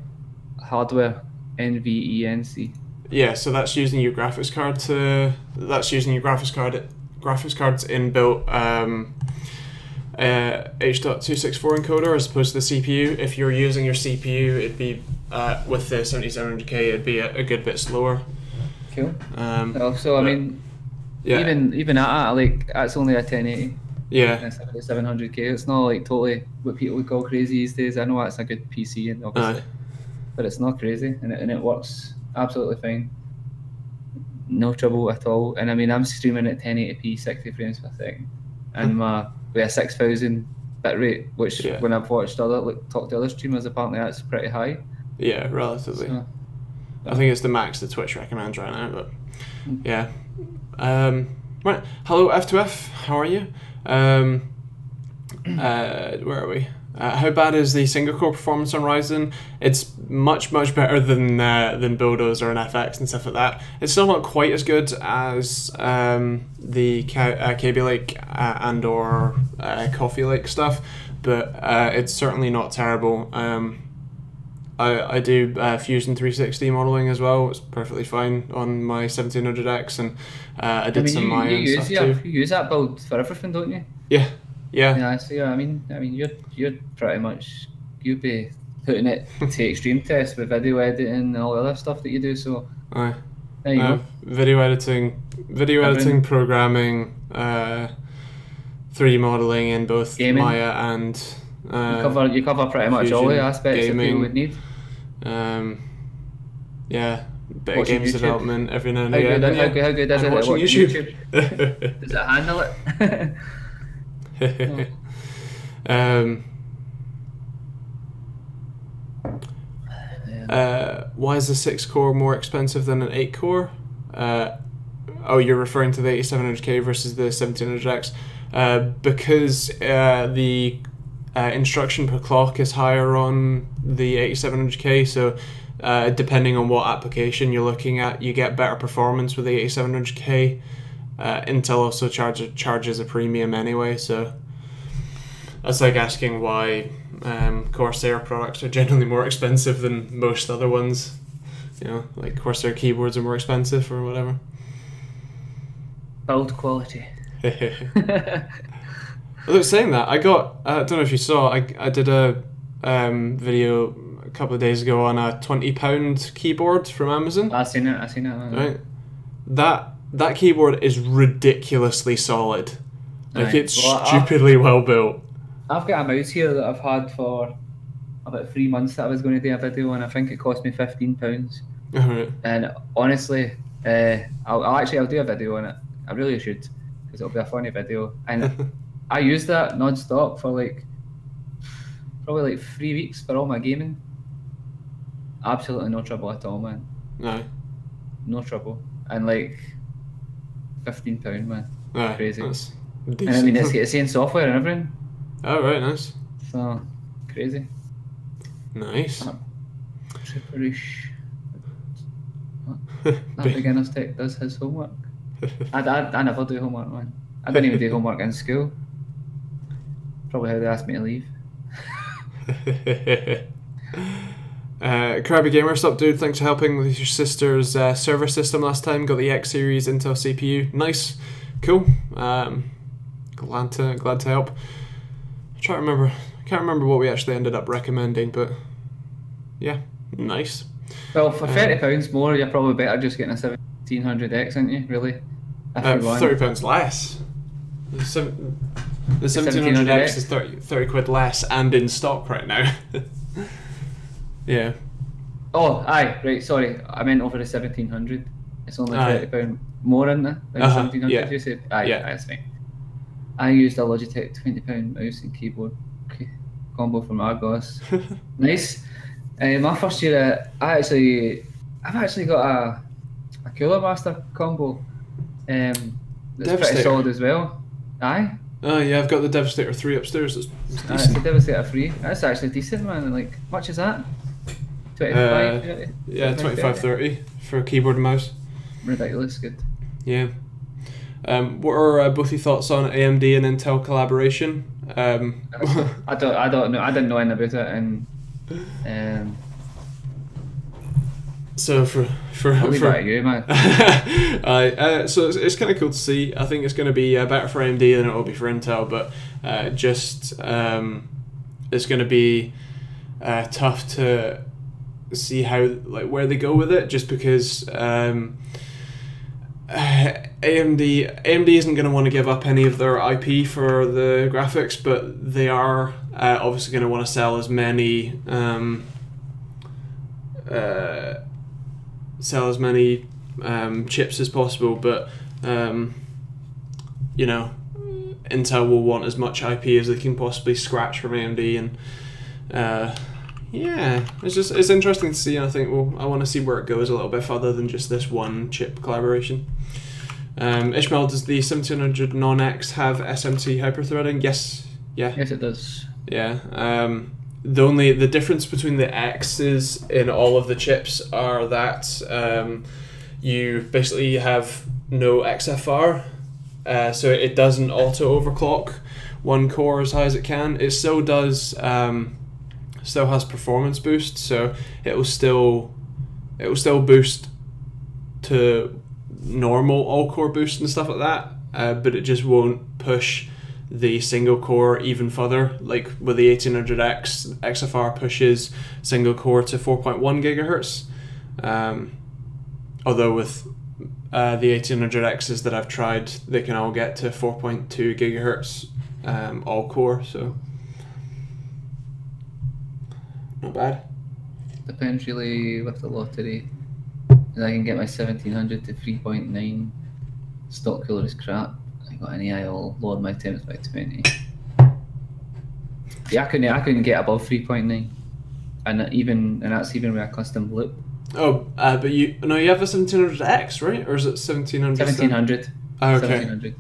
hardware NVENC. Yeah, so that's using your graphics card graphics card's inbuilt H.264 encoder as opposed to the CPU. If you're using your CPU, it'd be with the 7700K, it'd be a good bit slower. Cool. So I mean, yeah, even at that, like that's only a 1080. Yeah. It's 700K. It's not like totally what people would call crazy these days. I know that's a good PC, and obviously, but it's not crazy, and it works absolutely fine. No trouble at all. And I mean, I'm streaming at 1080p, 60 frames per second, and with a 6000 bit rate, which when I've watched talked to other streamers, apparently that's pretty high. Yeah, relatively. So, I think it's the max that Twitch recommends right now, but yeah. Right. Hello F2F, how are you? Where are we? How bad is the single core performance on Ryzen? It's much better than Bulldoze or an FX and stuff like that. It's still not quite as good as the KB Lake and or Coffee Lake stuff, but it's certainly not terrible. I do Fusion 360 modeling as well. It's perfectly fine on my 1700X, and I did some Maya and stuff too. You use that build for everything, don't you? Yeah. Yeah, so yeah, I mean, you're pretty much you'd be putting it to extreme test with video editing and all the other stuff that you do. So there you go. Video editing, programming, 3D modeling in both gaming. Maya and you cover pretty much all the aspects gaming, that people would need. Yeah, bit of games development every now and how again. How good is it at watching YouTube? Does it handle it? Why is the 6-core more expensive than an 8-core? Oh, you're referring to the 8700K versus the 1700X. Because the instruction per clock is higher on the 8700K, so depending on what application you're looking at, you get better performance with the 8700K. Intel also charges a premium anyway, so that's like asking why Corsair products are generally more expensive than most other ones. You know, like Corsair keyboards are more expensive or whatever. Build quality. Although saying that, I got, I don't know if you saw, I did a video a couple of days ago on a £20 keyboard from Amazon. I seen it. Right. That keyboard is ridiculously solid. Like, it's stupidly well built. I've got a mouse here that I've had for about 3 months that I was going to do a video, and I think it cost me £15. Right. And honestly, I'll do a video on it. I really should, because it'll be a funny video. And I used that non-stop for probably 3 weeks for all my gaming. Absolutely no trouble at all, man. No trouble. And £15, man. Crazy. That's and I mean, it's got the same software and everything. Oh, right, nice. So, crazy. Nice. Tripperish. BeginnersTech does his homework. I never do homework, man. I didn't even do homework in school. Probably how they asked me to leave. Krabby Gamer, sup dude, thanks for helping with your sister's server system last time. Got the X series Intel CPU. Nice. Cool. Glad to help. Can't remember what we actually ended up recommending, but yeah, nice. Well, for £30 more, you're probably better just getting a 1700X, aren't you? Really? £30 less. The 1700X is 30 quid less and in stock right now. Yeah. Oh, aye, right, sorry. I meant over the 1700. It's only £30 more in there than 1700, yeah. You said? Aye, that's fine. I used a Logitech £20 mouse and keyboard combo from Argos. Nice. My first year, I've actually got a Cooler Master combo. That's pretty solid as well. Aye. Oh yeah, I've got the Devastator 3 upstairs. It's It's a Devastator 3. That's actually decent, man. Like, much is that? 25? 30? Yeah, 25-30 for a keyboard and mouse. Ridiculous good. Yeah. What are both your thoughts on AMD and Intel collaboration? I don't know. I didn't know anything about it, and So I'll leave that to you, man. So it's kind of cool to see. I think it's going to be better for AMD than it will be for Intel, but it's going to be tough to see how, like, where they go with it, just because AMD isn't going to want to give up any of their IP for the graphics, but they are obviously going to want to sell as many chips as possible, but you know, Intel will want as much IP as they can possibly scratch from AMD, and yeah, it's interesting to see, and I think I want to see where it goes a little bit further than just this one chip collaboration. Ishmael, does the 1700 non-X have SMT hyperthreading? Yes. Yeah. Yes, it does. Yeah. The difference between the X's in all of the chips are that you basically have no XFR, so it doesn't auto overclock one core as high as it can. It still does. Still has performance boost, so it will still boost to normal all core boost and stuff like that, but it just won't push the single core even further. Like with the 1800X, XFR pushes single core to 4.1 gigahertz, although with the 1800Xs that I've tried, they can all get to 4.2 gigahertz all core, so not bad. Depends really with the lottery. And I can get my 1700 to 3.9. Stock cooler is crap. I got an AI, I'll lower my temps by 20. Yeah, I couldn't get above 3.9, and that's even with a custom loop. Oh, but you have a 1700X, right? Or is it 1700? 1700. Oh, okay. 1700.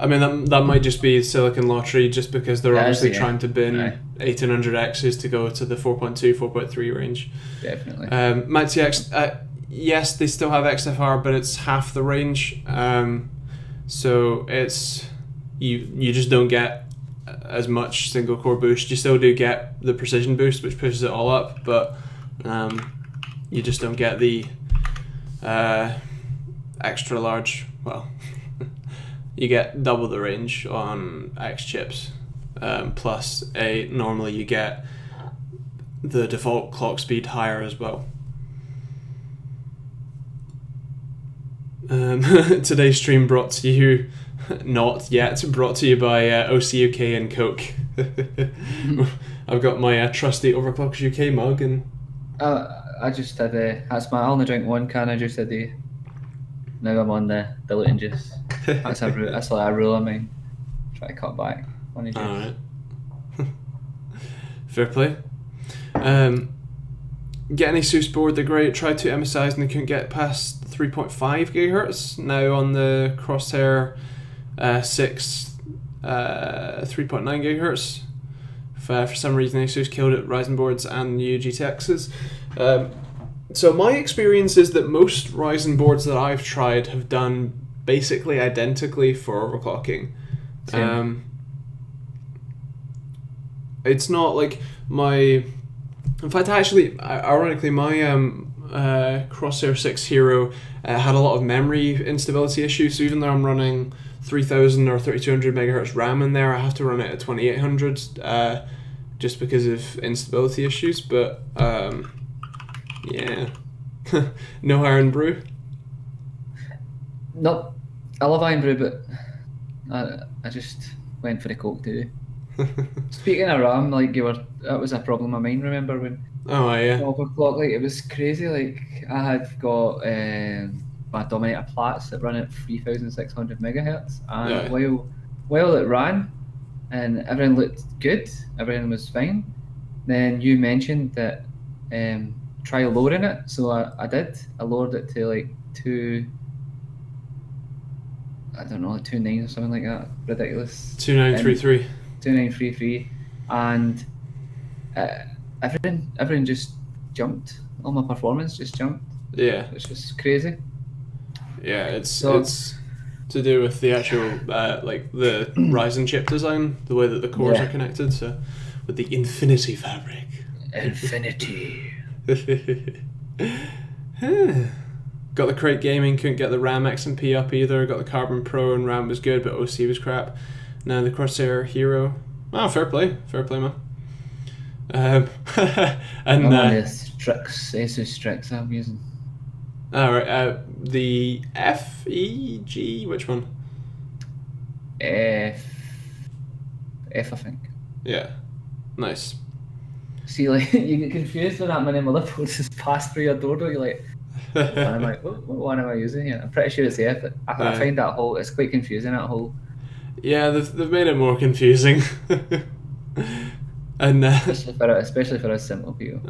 I mean, that might just be Silicon Lottery, just because they're obviously trying to bin 1800Xs to go to the 4.2, 4.3 range. Definitely. Maxi X, yes, they still have XFR, but it's half the range. So it's you just don't get as much single core boost. You still do get the precision boost, which pushes it all up, but you just don't get the extra large. Well, you get double the range on X chips, plus normally you get the default clock speed higher as well. Today's stream brought to you, not yet, brought to you by OCUK and Coke. I've got my trusty Overclockers UK mug, and I just had I only drink one can just a day. Now I'm on the diluting juice. That's like a rule of mine. Try to cut back on the juice. Alright. Fair play. Get an ASUS board, they're great. Tried to MSIs and they couldn't get past 3.5 gigahertz. Now on the Crosshair 6, 3.9 gigahertz. For some reason ASUS killed it, Ryzen boards and new GTXs. So my experience is that most Ryzen boards that I've tried have done basically identically for overclocking. It's not like my... In fact, actually, ironically, my Crosshair 6 Hero had a lot of memory instability issues, so even though I'm running 3000 or 3200 megahertz RAM in there, I have to run it at 2800 just because of instability issues, but yeah. No Iron Brew? Nope. I love Iron Brew, but I just went for the Coke too. Speaking of RAM, like that was a problem of mine. Remember when? Oh yeah. Overclock, like it was crazy. Like I had got my Dominator Plats that run at 3600 megahertz, and while it ran, and everything looked good, everything was fine. Then you mentioned that try lowering it, so I did. I lowered it to like 2.9 or something like that. Ridiculous. 2933. 2933, and everything just jumped. All my performance just jumped. Yeah, it's just crazy. Yeah, it's to do with the actual like the Ryzen chip design, the way that the cores are connected. So with the Infinity fabric. Infinity. Got the Crate Gaming, couldn't get the RAM XMP up either. Got the Carbon Pro and RAM was good, but OC was crap. Now the Corsair Hero. Oh, fair play, man. And Asus Strix I'm using. Alright, the FEG, which one? F, I think. Yeah, nice. See, like, you get confused when that many motherboards just pass through your door, don't you? Like, what one am I using here? I'm pretty sure it's the F. I find that whole, it's quite confusing, that whole. Yeah, they've made it more confusing. And especially for us simple people.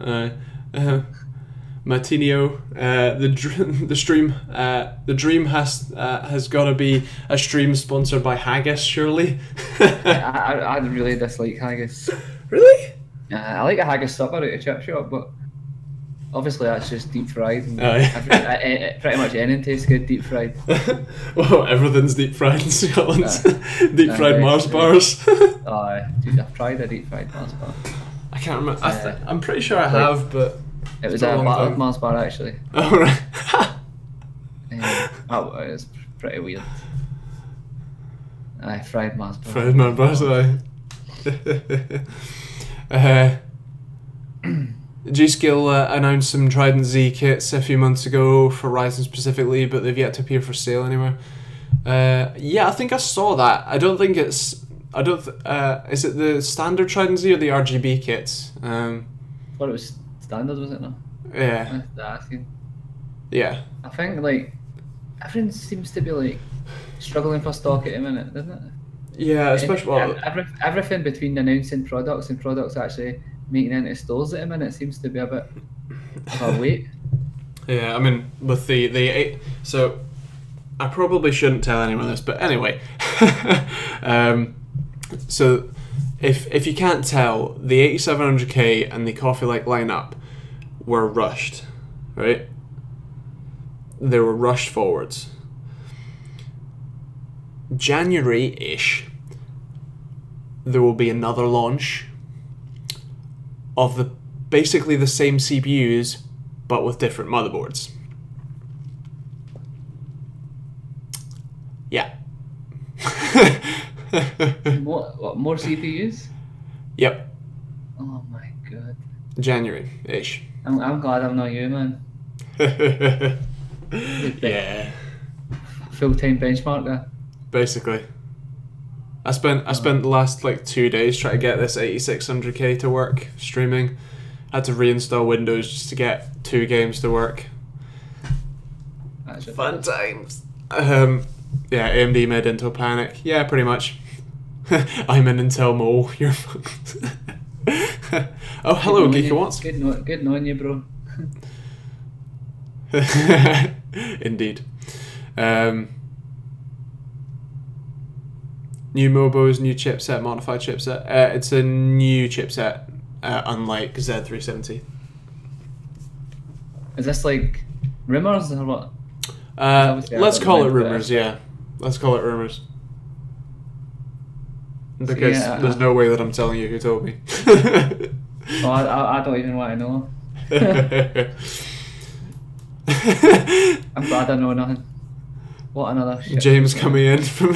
Martinio, the dream has got to be a stream sponsored by Haggis, surely. I really dislike haggis. Really? I like a haggis supper at a chip shop, but obviously that's just deep fried. And pretty much anything tastes good deep fried. Well, everything's deep fried in Scotland. Deep fried Mars bars. Dude, I've tried a deep fried Mars bar. I can't remember. I'm pretty sure I have, but it was a battered Mars bar actually. Oh right. That was pretty weird. Fried Mars bar. Fried Mars bars, G-Skill announced some Trident Z kits a few months ago for Ryzen specifically, but they've yet to appear for sale anywhere. Yeah, I think I saw that. I don't think it's... is it the standard Trident Z or the RGB kits? Well, it was standard, was it not? Yeah. Asking. Yeah. I think, like, everything seems to be, like, struggling for stock at the minute, doesn't it? Yeah, especially... everything between announcing products and products actually making into stores at the minute seems to be a bit of a wait. Yeah, I mean, with the so I probably shouldn't tell anyone this, but anyway. So if you can't tell, the 8700K and the Coffee Like lineup were rushed, right? They were rushed forwards. January-ish, there will be another launch of basically the same CPUs, but with different motherboards. Yeah. More CPUs? Yep. Oh my god. January-ish. I'm glad I'm not you, man. Yeah. Full-time benchmarker. Basically. I spent the last like 2 days trying to get this 8600K to work streaming. Had to reinstall Windows just to get 2 games to work. Fun times. Yeah, AMD made Intel panic. Yeah, pretty much. I'm an Intel mole. You're fucked. Oh, hello, Geekawatts. Good knowing you, bro. Indeed. New Mobos, new chipset, modified chipset. It's a new chipset, unlike Z370. Is this like rumors or what? Let's call it rumors, yeah. Let's call it rumors. Because there's no way that I'm telling you who told me. Oh, I don't even want to know. I'm glad I know nothing. What another shit. James coming in from...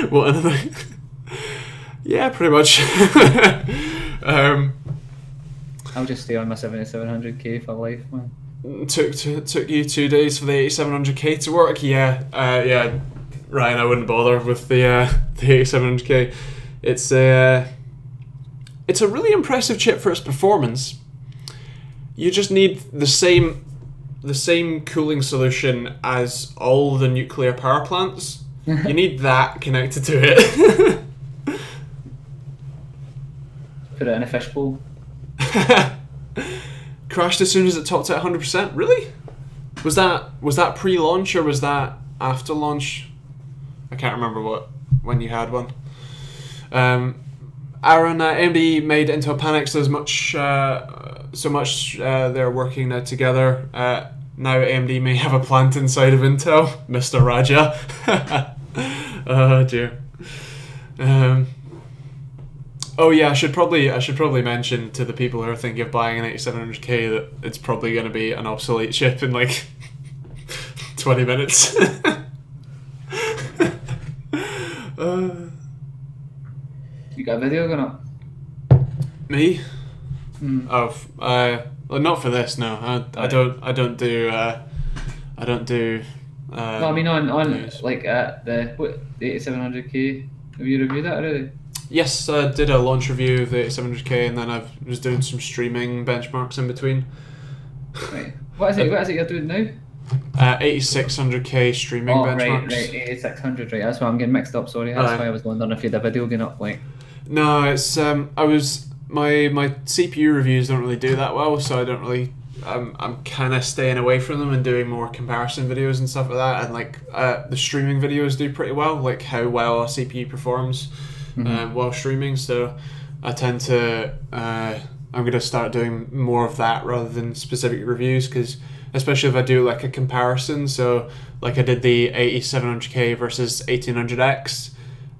What another... Yeah, pretty much. I'll just stay on my 7700K for life, man. Took you 2 days for the 8700K to work? Yeah, yeah. Ryan, I wouldn't bother with the 8700K. It's a really impressive chip for its performance. You just need the same cooling solution as all the nuclear power plants. You need that connected to it. Put it in a fishbowl. Crashed as soon as it topped at 100%. Really? Was that pre-launch or was that after launch? I can't remember when you had one. Aaron, AMD made Intel panic so much they're working now together. Now AMD may have a plant inside of Intel, Mr. Raja. Oh dear. Oh yeah, I should probably mention to the people who are thinking of buying an 8700K that it's probably going to be an obsolete chip in like 20 minutes. You got a video going up? Me? Hmm. Oh, well, not for this. No, I don't do. I don't do. No, I mean on news. like at the 8700K. Have you reviewed that already? Yes, I did a launch review of the 8700K, and then I was doing some streaming benchmarks in between. Right. What is it you're doing now? 8600K streaming benchmarks. Right, 8600. Right, that's why I'm getting mixed up. Sorry, that's why I was wondering if you had a video going up. Like, no, it's my CPU reviews don't really do that well, so I don't really. I'm kind of staying away from them and doing more comparison videos and stuff like that. And like the streaming videos do pretty well, like how well a CPU performs while streaming. So I tend to I'm going to start doing more of that rather than specific reviews, because especially if I do like a comparison. So like I did the 8700K versus 1800X,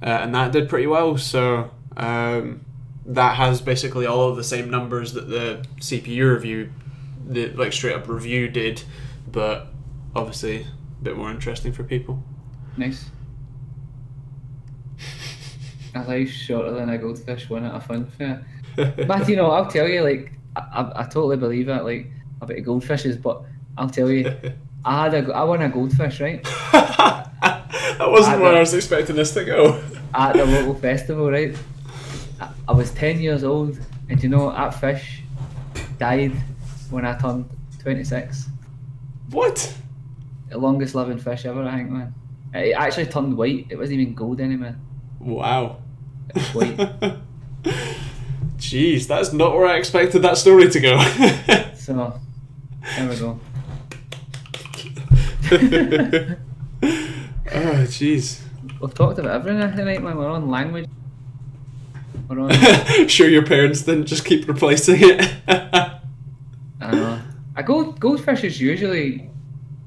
and that did pretty well. So that has basically all of the same numbers that the CPU review, the like straight up review did, but obviously a bit more interesting for people. nice. A life shorter than a goldfish won at a fun fair. But you know, I'll tell you, like, I totally believe it, like, about goldfishes, but I'll tell you, I won a goldfish, right? That wasn't where I was expecting this to go. At the local festival, right? I was 10 years old, and you know, that fish died when I turned 26. What? The longest living fish ever, I think, man. It actually turned white. It wasn't even gold anymore. Wow. It was white. Jeez, that's not where I expected that story to go. So, there we go. Oh, jeez. We've talked about everything tonight, man. We're on language. We're on... Sure your parents didn't just keep replacing it. I know. A goldfishes usually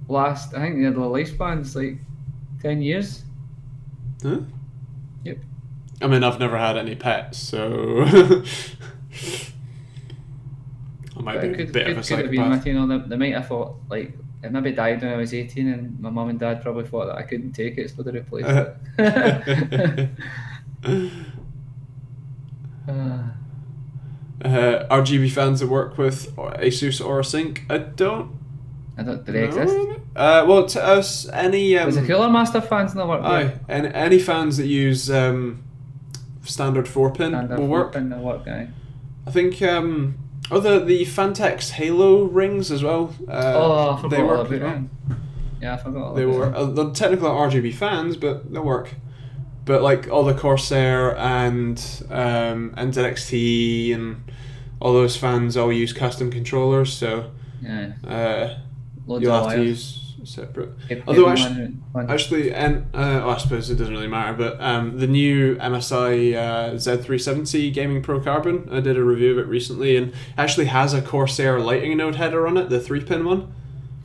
last, I think the lifespan's like 10 years. Huh? Yep. I mean, I've never had any pets, so I might be a bit of a psychopath. You know, they might have thought, like, it maybe died when I was 18, and my mum and dad probably thought that I couldn't take it, so they replaced it. RGB fans that work with Asus or Sync, I don't. Do they exist? Well, to us, any There's a Cooler Master fans in the work. and any fans that use standard 4-pin will work. 4-pin will work, aye. I think the Fantex Halo rings as well. I forgot they work. all about them. Yeah, I forgot all They about work. They're technically RGB fans, but they'll work. But like all the Corsair and NZXT and all those fans all use custom controllers, so yeah. You'll have to use separate. Although actually, and I suppose it doesn't really matter, but the new MSI Z370 Gaming Pro Carbon, I did a review of it recently, and actually has a Corsair lighting node header on it, the 3-pin one.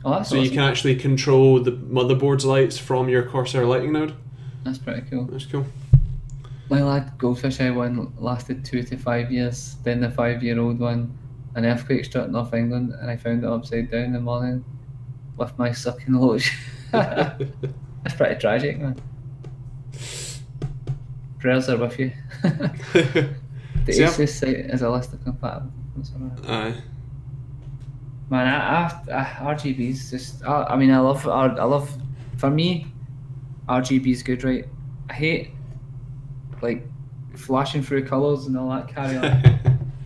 Oh, that's so awesome. You can actually control the motherboard's lights from your Corsair lighting node. That's pretty cool. That's cool. My lad goldfish I won lasted 2 to 5 years. Then the 5-year-old one, an earthquake struck North England, and I found it upside down in the morning with my sucking loach. That's pretty tragic, man. Prayers are with you. The Asus site is a list of compatible. Aye. Man, RGB's just. I mean, I love. For me, RGB's good, right? I hate like flashing through colours and all that carry on.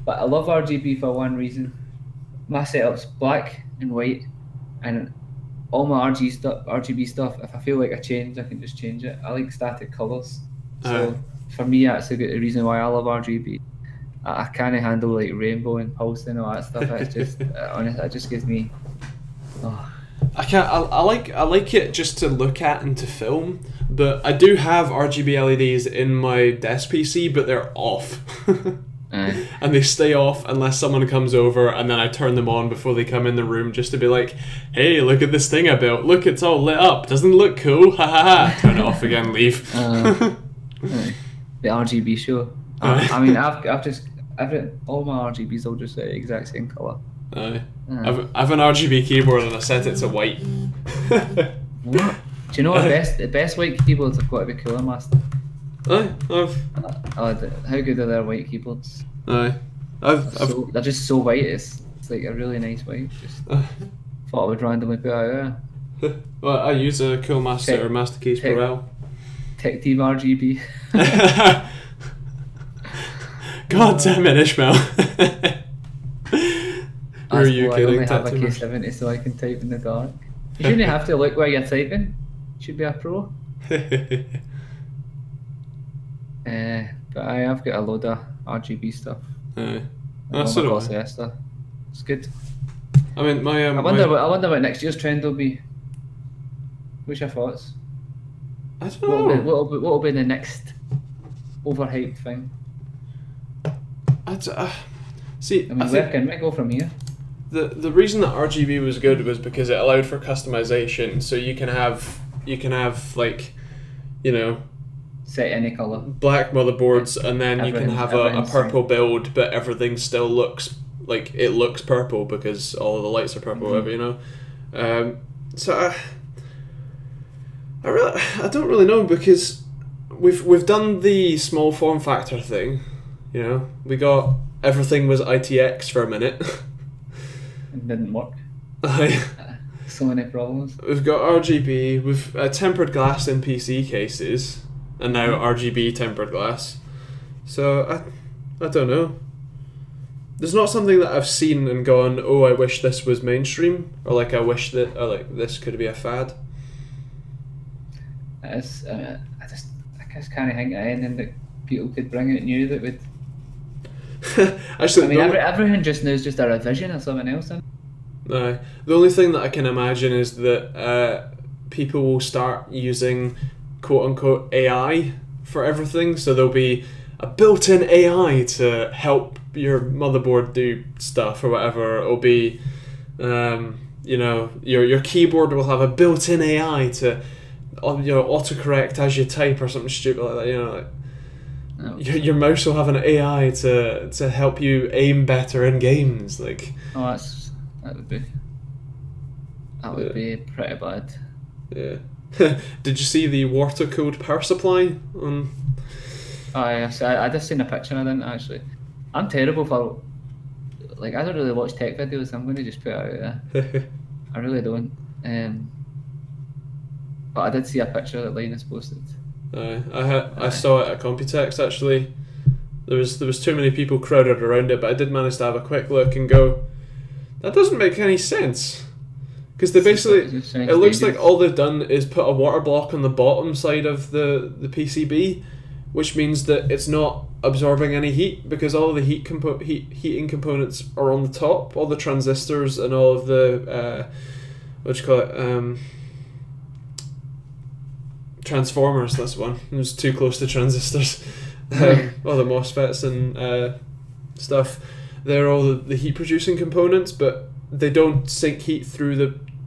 But I love RGB for one reason. My setup's black and white, and all my RGB stuff, if I feel like a change, I can just change it. I like static colours. So for me, that's a good reason why I love RGB. I can't handle like rainbow and pulse and all that stuff. It's just honestly, it just gives me. Oh. I can't. I like it just to look at and to film, but I do have RGB LEDs in my desk PC, but they're off. And they stay off unless someone comes over, and then I turn them on before they come in the room just to be like, hey, look at this thing I built. Look, it's all lit up. Doesn't it look cool? Ha ha ha. Turn it off again, leave. The RGB show. I mean, all my RGBs all just the exact same colour. Aye. I've an RGB keyboard and I set it to white. What? Do you know the best white keyboards have got to be Cooler Master? Aye, how good are their white keyboards? Aye. They're just so white, it's like a really nice white. Just thought I would randomly put out there. Well, I use a Cool Master or Master Keys Pro. TechteamRGB. God damn it, Ishmael. Who are you I kidding? only have a K70 so I can type in the dark. You shouldn't have to look where you're typing. You should be a pro. But I've got a load of RGB stuff. That's sort of it's good. I mean, I wonder what next year's trend will be. What's your thoughts? I don't know. What will be the next overhyped thing? See, I mean, where can we go from here? The reason that RGB was good was because it allowed for customization. So you can have like, you know, set any color black motherboards, and then you can have a purple build, but everything still looks like it looks purple because all of the lights are purple, whatever, you know. So I don't really know, because we've done the small form factor thing, you know. We got everything was ITX for a minute. It didn't work. So many problems. We've got RGB, we've tempered glass in PC cases, and now RGB tempered glass. So I don't know. There's not something that I've seen and gone, oh, I wish this was mainstream, or like I wish that, or like this could be a fad. I just can't think of anything that people could bring out new that would. Actually, I mean, everything just now is just a revision of something else. No, the only thing that I can imagine is that people will start using quote unquote AI for everything. So there'll be a built-in AI to help your motherboard do stuff or whatever. It'll be, you know, your keyboard will have a built-in AI to, you know, autocorrect as you type or something stupid like that. You know, like. Oh. Your mouse will have an AI to help you aim better in games, like. Oh, that would be pretty bad. Yeah. Did you see the water cooled power supply on? Oh yes, I just seen a picture. I didn't actually. I'm terrible for, like, I don't really watch tech videos. I'm going to just put it out there. I really don't. But I did see a picture that Linus posted. I saw it at Computex actually. There was too many people crowded around it, but I did manage to have a quick look and go, that doesn't make any sense. Because they basically, it looks like all they've done is put a water block on the bottom side of the PCB, which means that it's not absorbing any heat, because all of the heating components are on the top, all the transistors and all of the what do you call it, transformers. That's one. It was too close to transistors. All the MOSFETs and stuff. They're all the heat producing components, but they don't sink heat through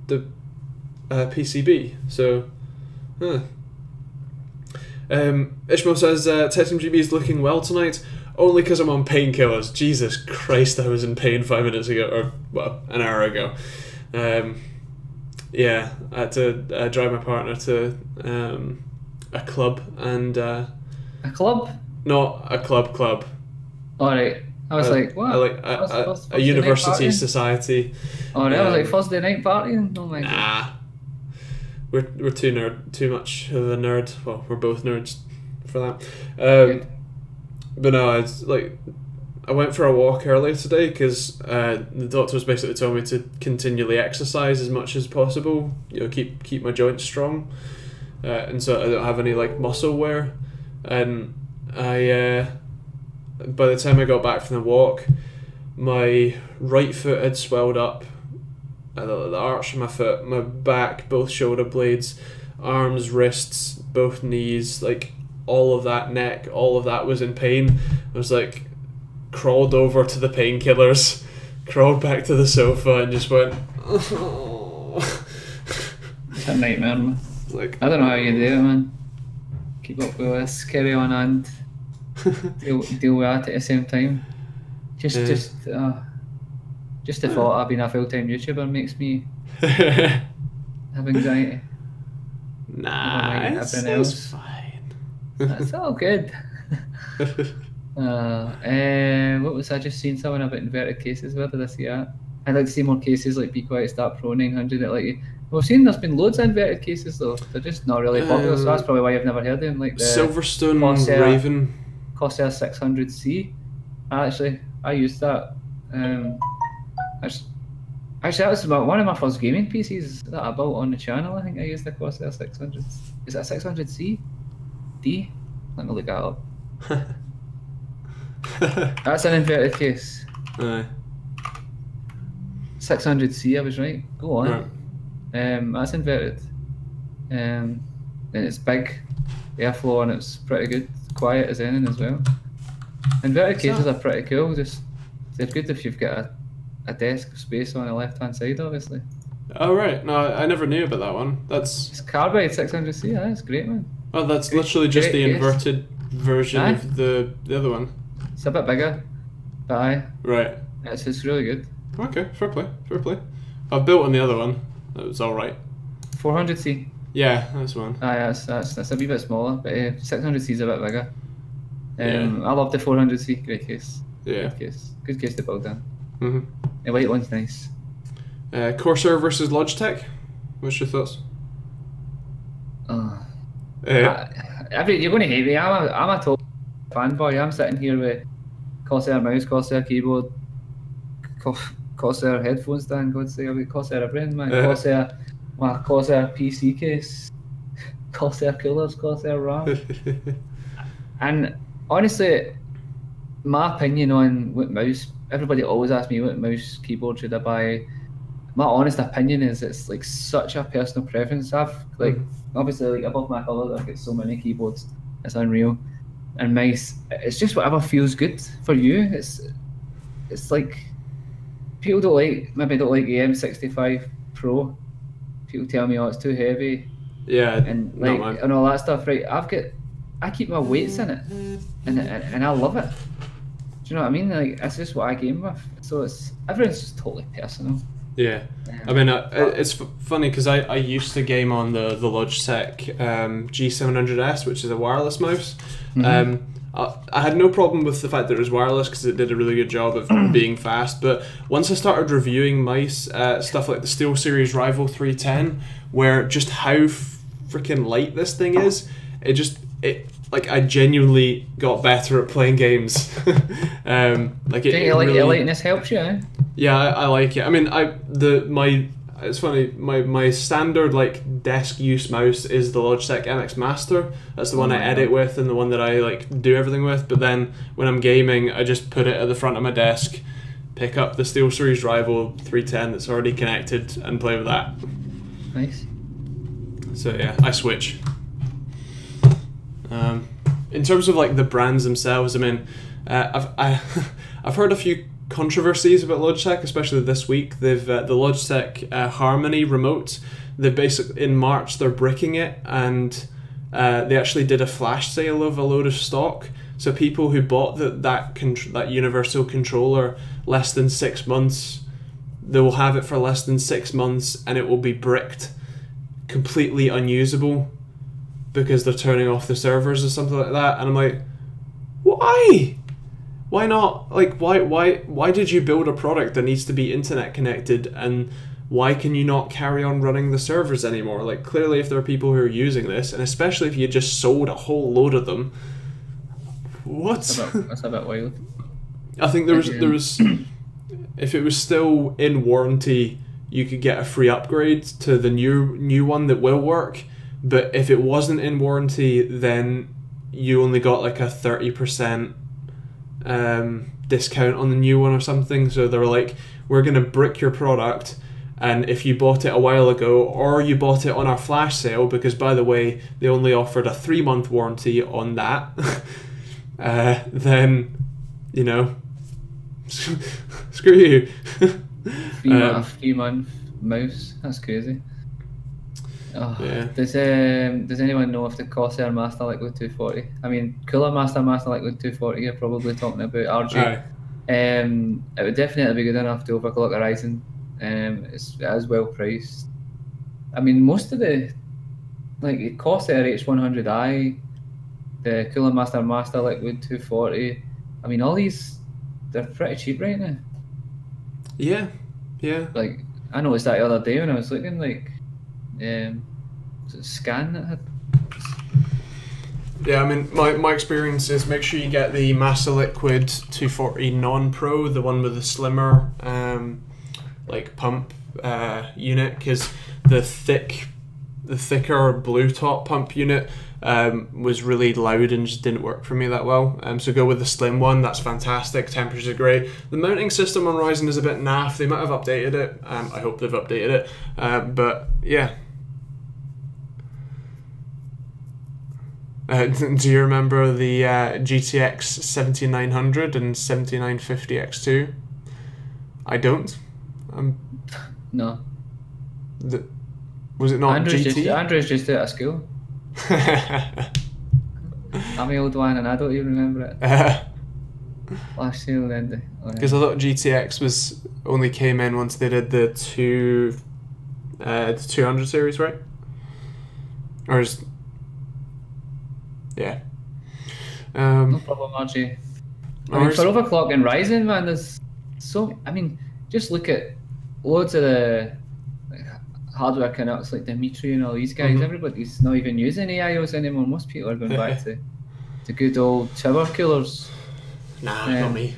the PCB. So, Ishmael says TechteamGB is looking well tonight. Only because I'm on painkillers. Jesus Christ, I was in pain 5 minutes ago, or well, an hour ago. Yeah, I had to drive my partner to a club and a club? Not a club. All right. I was like, what? A university society. Oh, I was like Thursday night partying. Oh my god. Nah, we're too much of a nerd. Well, we're both nerds for that. But no, it's like I went for a walk earlier today because the doctors basically told me to continually exercise as much as possible. You know, keep my joints strong, and so I don't have any like muscle wear. And I, by the time I got back from the walk, my right foot had swelled up, the arch of my foot, my back, both shoulder blades, arms, wrists, both knees, like all of that, neck, all of that was in pain. I was like, crawled over to the painkillers, crawled back to the sofa, and just went. Oh. It's a nightmare, man. Like, I don't know how you do it, man. Keep up with this, carry on, and deal with that at the same time. Just the thought of being a full-time YouTuber makes me have anxiety. Nah, it's fine. That's all good. What was I just seen someone about inverted cases? Where did I see that? I'd like to see more cases like Be Quiet Start Pro 900 that like. We've seen there's been loads of inverted cases though. They're just not really popular, so that's probably why you've never heard of them. Like the Silverstone Raven. Corsair 600C. I used that. Actually, that was about one of my first gaming PCs that I built on the channel. I think I used the Corsair 600. Is that 600C? D? Let me look that up. That's an inverted case. 600C, I was right. Go on. Right. That's inverted. And it's big, airflow, and it's pretty good. It's quiet as anything as well. Inverted cases are pretty cool. They're good if you've got a desk space on the left-hand side, obviously. Oh right, no, I never knew about that one. It's carbide 600C. Yeah, it's great, man. Oh, that's literally just the inverted version of the other one. It's a bit bigger, but aye. Right. It's really good. Okay, fair play. I've built on the other one. That was all right. 400C. Yeah, that's one. Aye, that's a wee bit smaller, but 600C is a bit bigger. Yeah. I love the 400C. Great case. Yeah. Good case to build in. Mm-hmm. The white one's nice. Corsair versus Logitech. What's your thoughts? You're going to hate me. I'm a total fanboy. I'm sitting here with Corsair mouse, Corsair keyboard, Corsair headphone stand. God's sake, I've got Corsair everything, man. My Corsair PC case, Corsair coolers, Corsair RAM. And honestly, my opinion on what mouse, everybody always asks me what mouse keyboard should I buy. My honest opinion is it's like such a personal preference. I've like obviously like above my colours I've got so many keyboards, it's unreal. And mice, it's just whatever feels good for you. It's like people maybe don't like the M65 Pro. People tell me, oh, it's too heavy. Yeah, and like and all that stuff. Right, I keep my weights in it, and I love it. Do you know what I mean? Like that's just what I game with. So everyone's just totally personal. Yeah, I mean it's funny because I used to game on the Logitech G700S, which is a wireless mouse. I had no problem with the fact that it was wireless because it did a really good job of being fast. But once I started reviewing mice, stuff like the SteelSeries Rival 310, where just how freaking light this thing is, like I genuinely got better at playing games. Like it really, lightness helps you, eh? Yeah, I like it. I mean, it's funny. My standard like desk use mouse is the Logitech MX Master. That's the one I edit with and the one that I like do everything with. But then when I'm gaming, I just put it at the front of my desk, pick up the SteelSeries Rival 310 that's already connected, and play with that. Nice. So yeah, I switch. In terms of like the brands themselves, I mean, I've heard a few controversies about Logitech, especially this week. They've the Logitech Harmony remote. They basically in March they're bricking it, and they actually did a flash sale of a load of stock. So people who bought that universal controller less than 6 months, they will have it for less than 6 months, and it will be bricked, completely unusable, because they're turning off the servers or something like that. And I'm like, why? Why not? Like, why did you build a product that needs to be internet connected, and why can you not carry on running the servers anymore? Like, clearly if there are people who are using this, and especially if you just sold a whole load of them, what? That's a bit wild. I think there was if it was still in warranty, you could get a free upgrade to the new one that will work. But if it wasn't in warranty, then you only got like a 30% discount on the new one or something. So they were like, we're going to brick your product, and if you bought it a while ago or you bought it on our flash sale, because by the way they only offered a 3-month warranty on that, then you know, screw you. 3-month mouse, that's crazy. Oh, Yeah. does anyone know if the Corsair Master Liquid 240? I mean, Cooler Master Liquid 240. You're probably talking about RG. Aye. It would definitely be good enough to overclock a Ryzen. It is well priced. I mean, most of the Corsair H100i, the Cooler Master Liquid 240. I mean, all these, they're pretty cheap right now. Yeah. Yeah. Like, I noticed that the other day when I was looking, like, was it Scan that had? Yeah, I mean, my experience is make sure you get the Master Liquid 240 Non-Pro, the one with the slimmer like pump unit, because the thicker blue top pump unit was really loud and just didn't work for me that well. So go with the slim one. That's fantastic. Temperatures are great. The mounting system on Ryzen is a bit naff. They might have updated it. I hope they've updated it. But yeah. Do you remember the GTX 7900 and 7950 X2? I don't. No. Was it not GT? Andrew's just out of school. I'm the old one and I don't even remember it. Last year then. Because I thought GTX only came in once they did the 200 series, right? Or is... Yeah. No problem, RG. I mean, for overclocking Ryzen, man, there's so... I mean, just look at loads of the hardware Canucks like Dimitri and all these guys. Everybody's not even using AIOs anymore. Most people are going back to good old tower coolers. Nah, not me.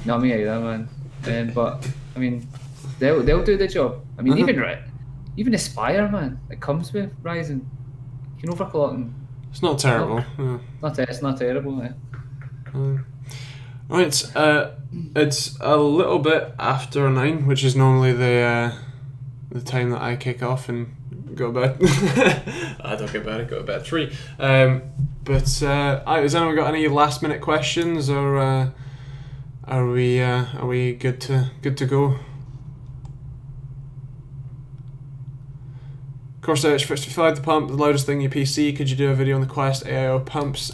Not me either, man. But I mean, they'll do the job. I mean, even Aspire, man, it comes with Ryzen. You can overclock them. It's not terrible. It's not terrible. Right, it's a little bit after 9, which is normally the time that I kick off and go to bed. I don't get bed. I go to bed at 3. Has anyone got any last minute questions, or are we good to go? Corsair H55, the pump, the loudest thing in your PC. Could you do a video on the Quest AIO pumps?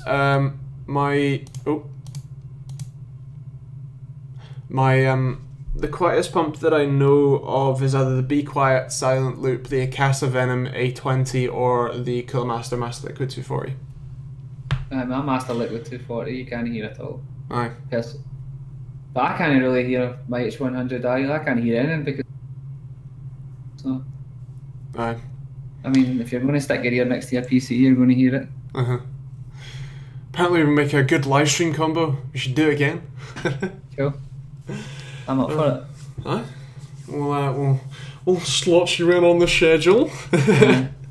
The quietest pump that I know of is either the Be Quiet Silent Loop, the Akasa Venom A20, or the Cooler Master Liquid 240. My Master Liquid 240, you can't hear at all. Aye. But I can't really hear my H100 either. I can't hear anything because. So. Aye. I mean, if you're going to stick your ear next to your PC, you're going to hear it. Apparently we make a good live stream combo. We should do it again. Cool. I'm up for it. Aye. We'll slot you in on the schedule.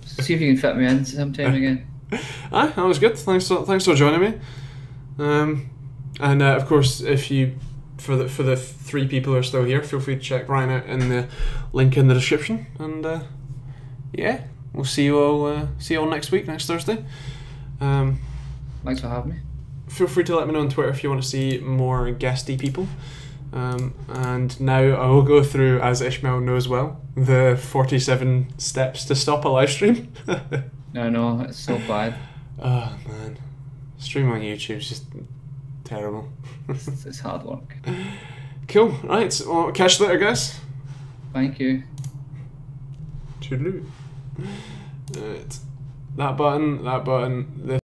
See if you can fit me in sometime again. Aye, that was good. Thanks for joining me. And of course, if you for the 3 people who are still here, feel free to check Ryan out in the link in the description. And yeah, we'll see you all next week, next Thursday. Thanks for having me. Feel free to let me know on Twitter if you want to see more guesty people. And now I will go through, as Ishmael knows well, the 47 steps to stop a live stream. No, it's so bad. Oh man, streaming on YouTube is just terrible. It's hard work. Cool. Right. Well, catch you later, guys. Thank you. Toodaloo. Right. That button. This.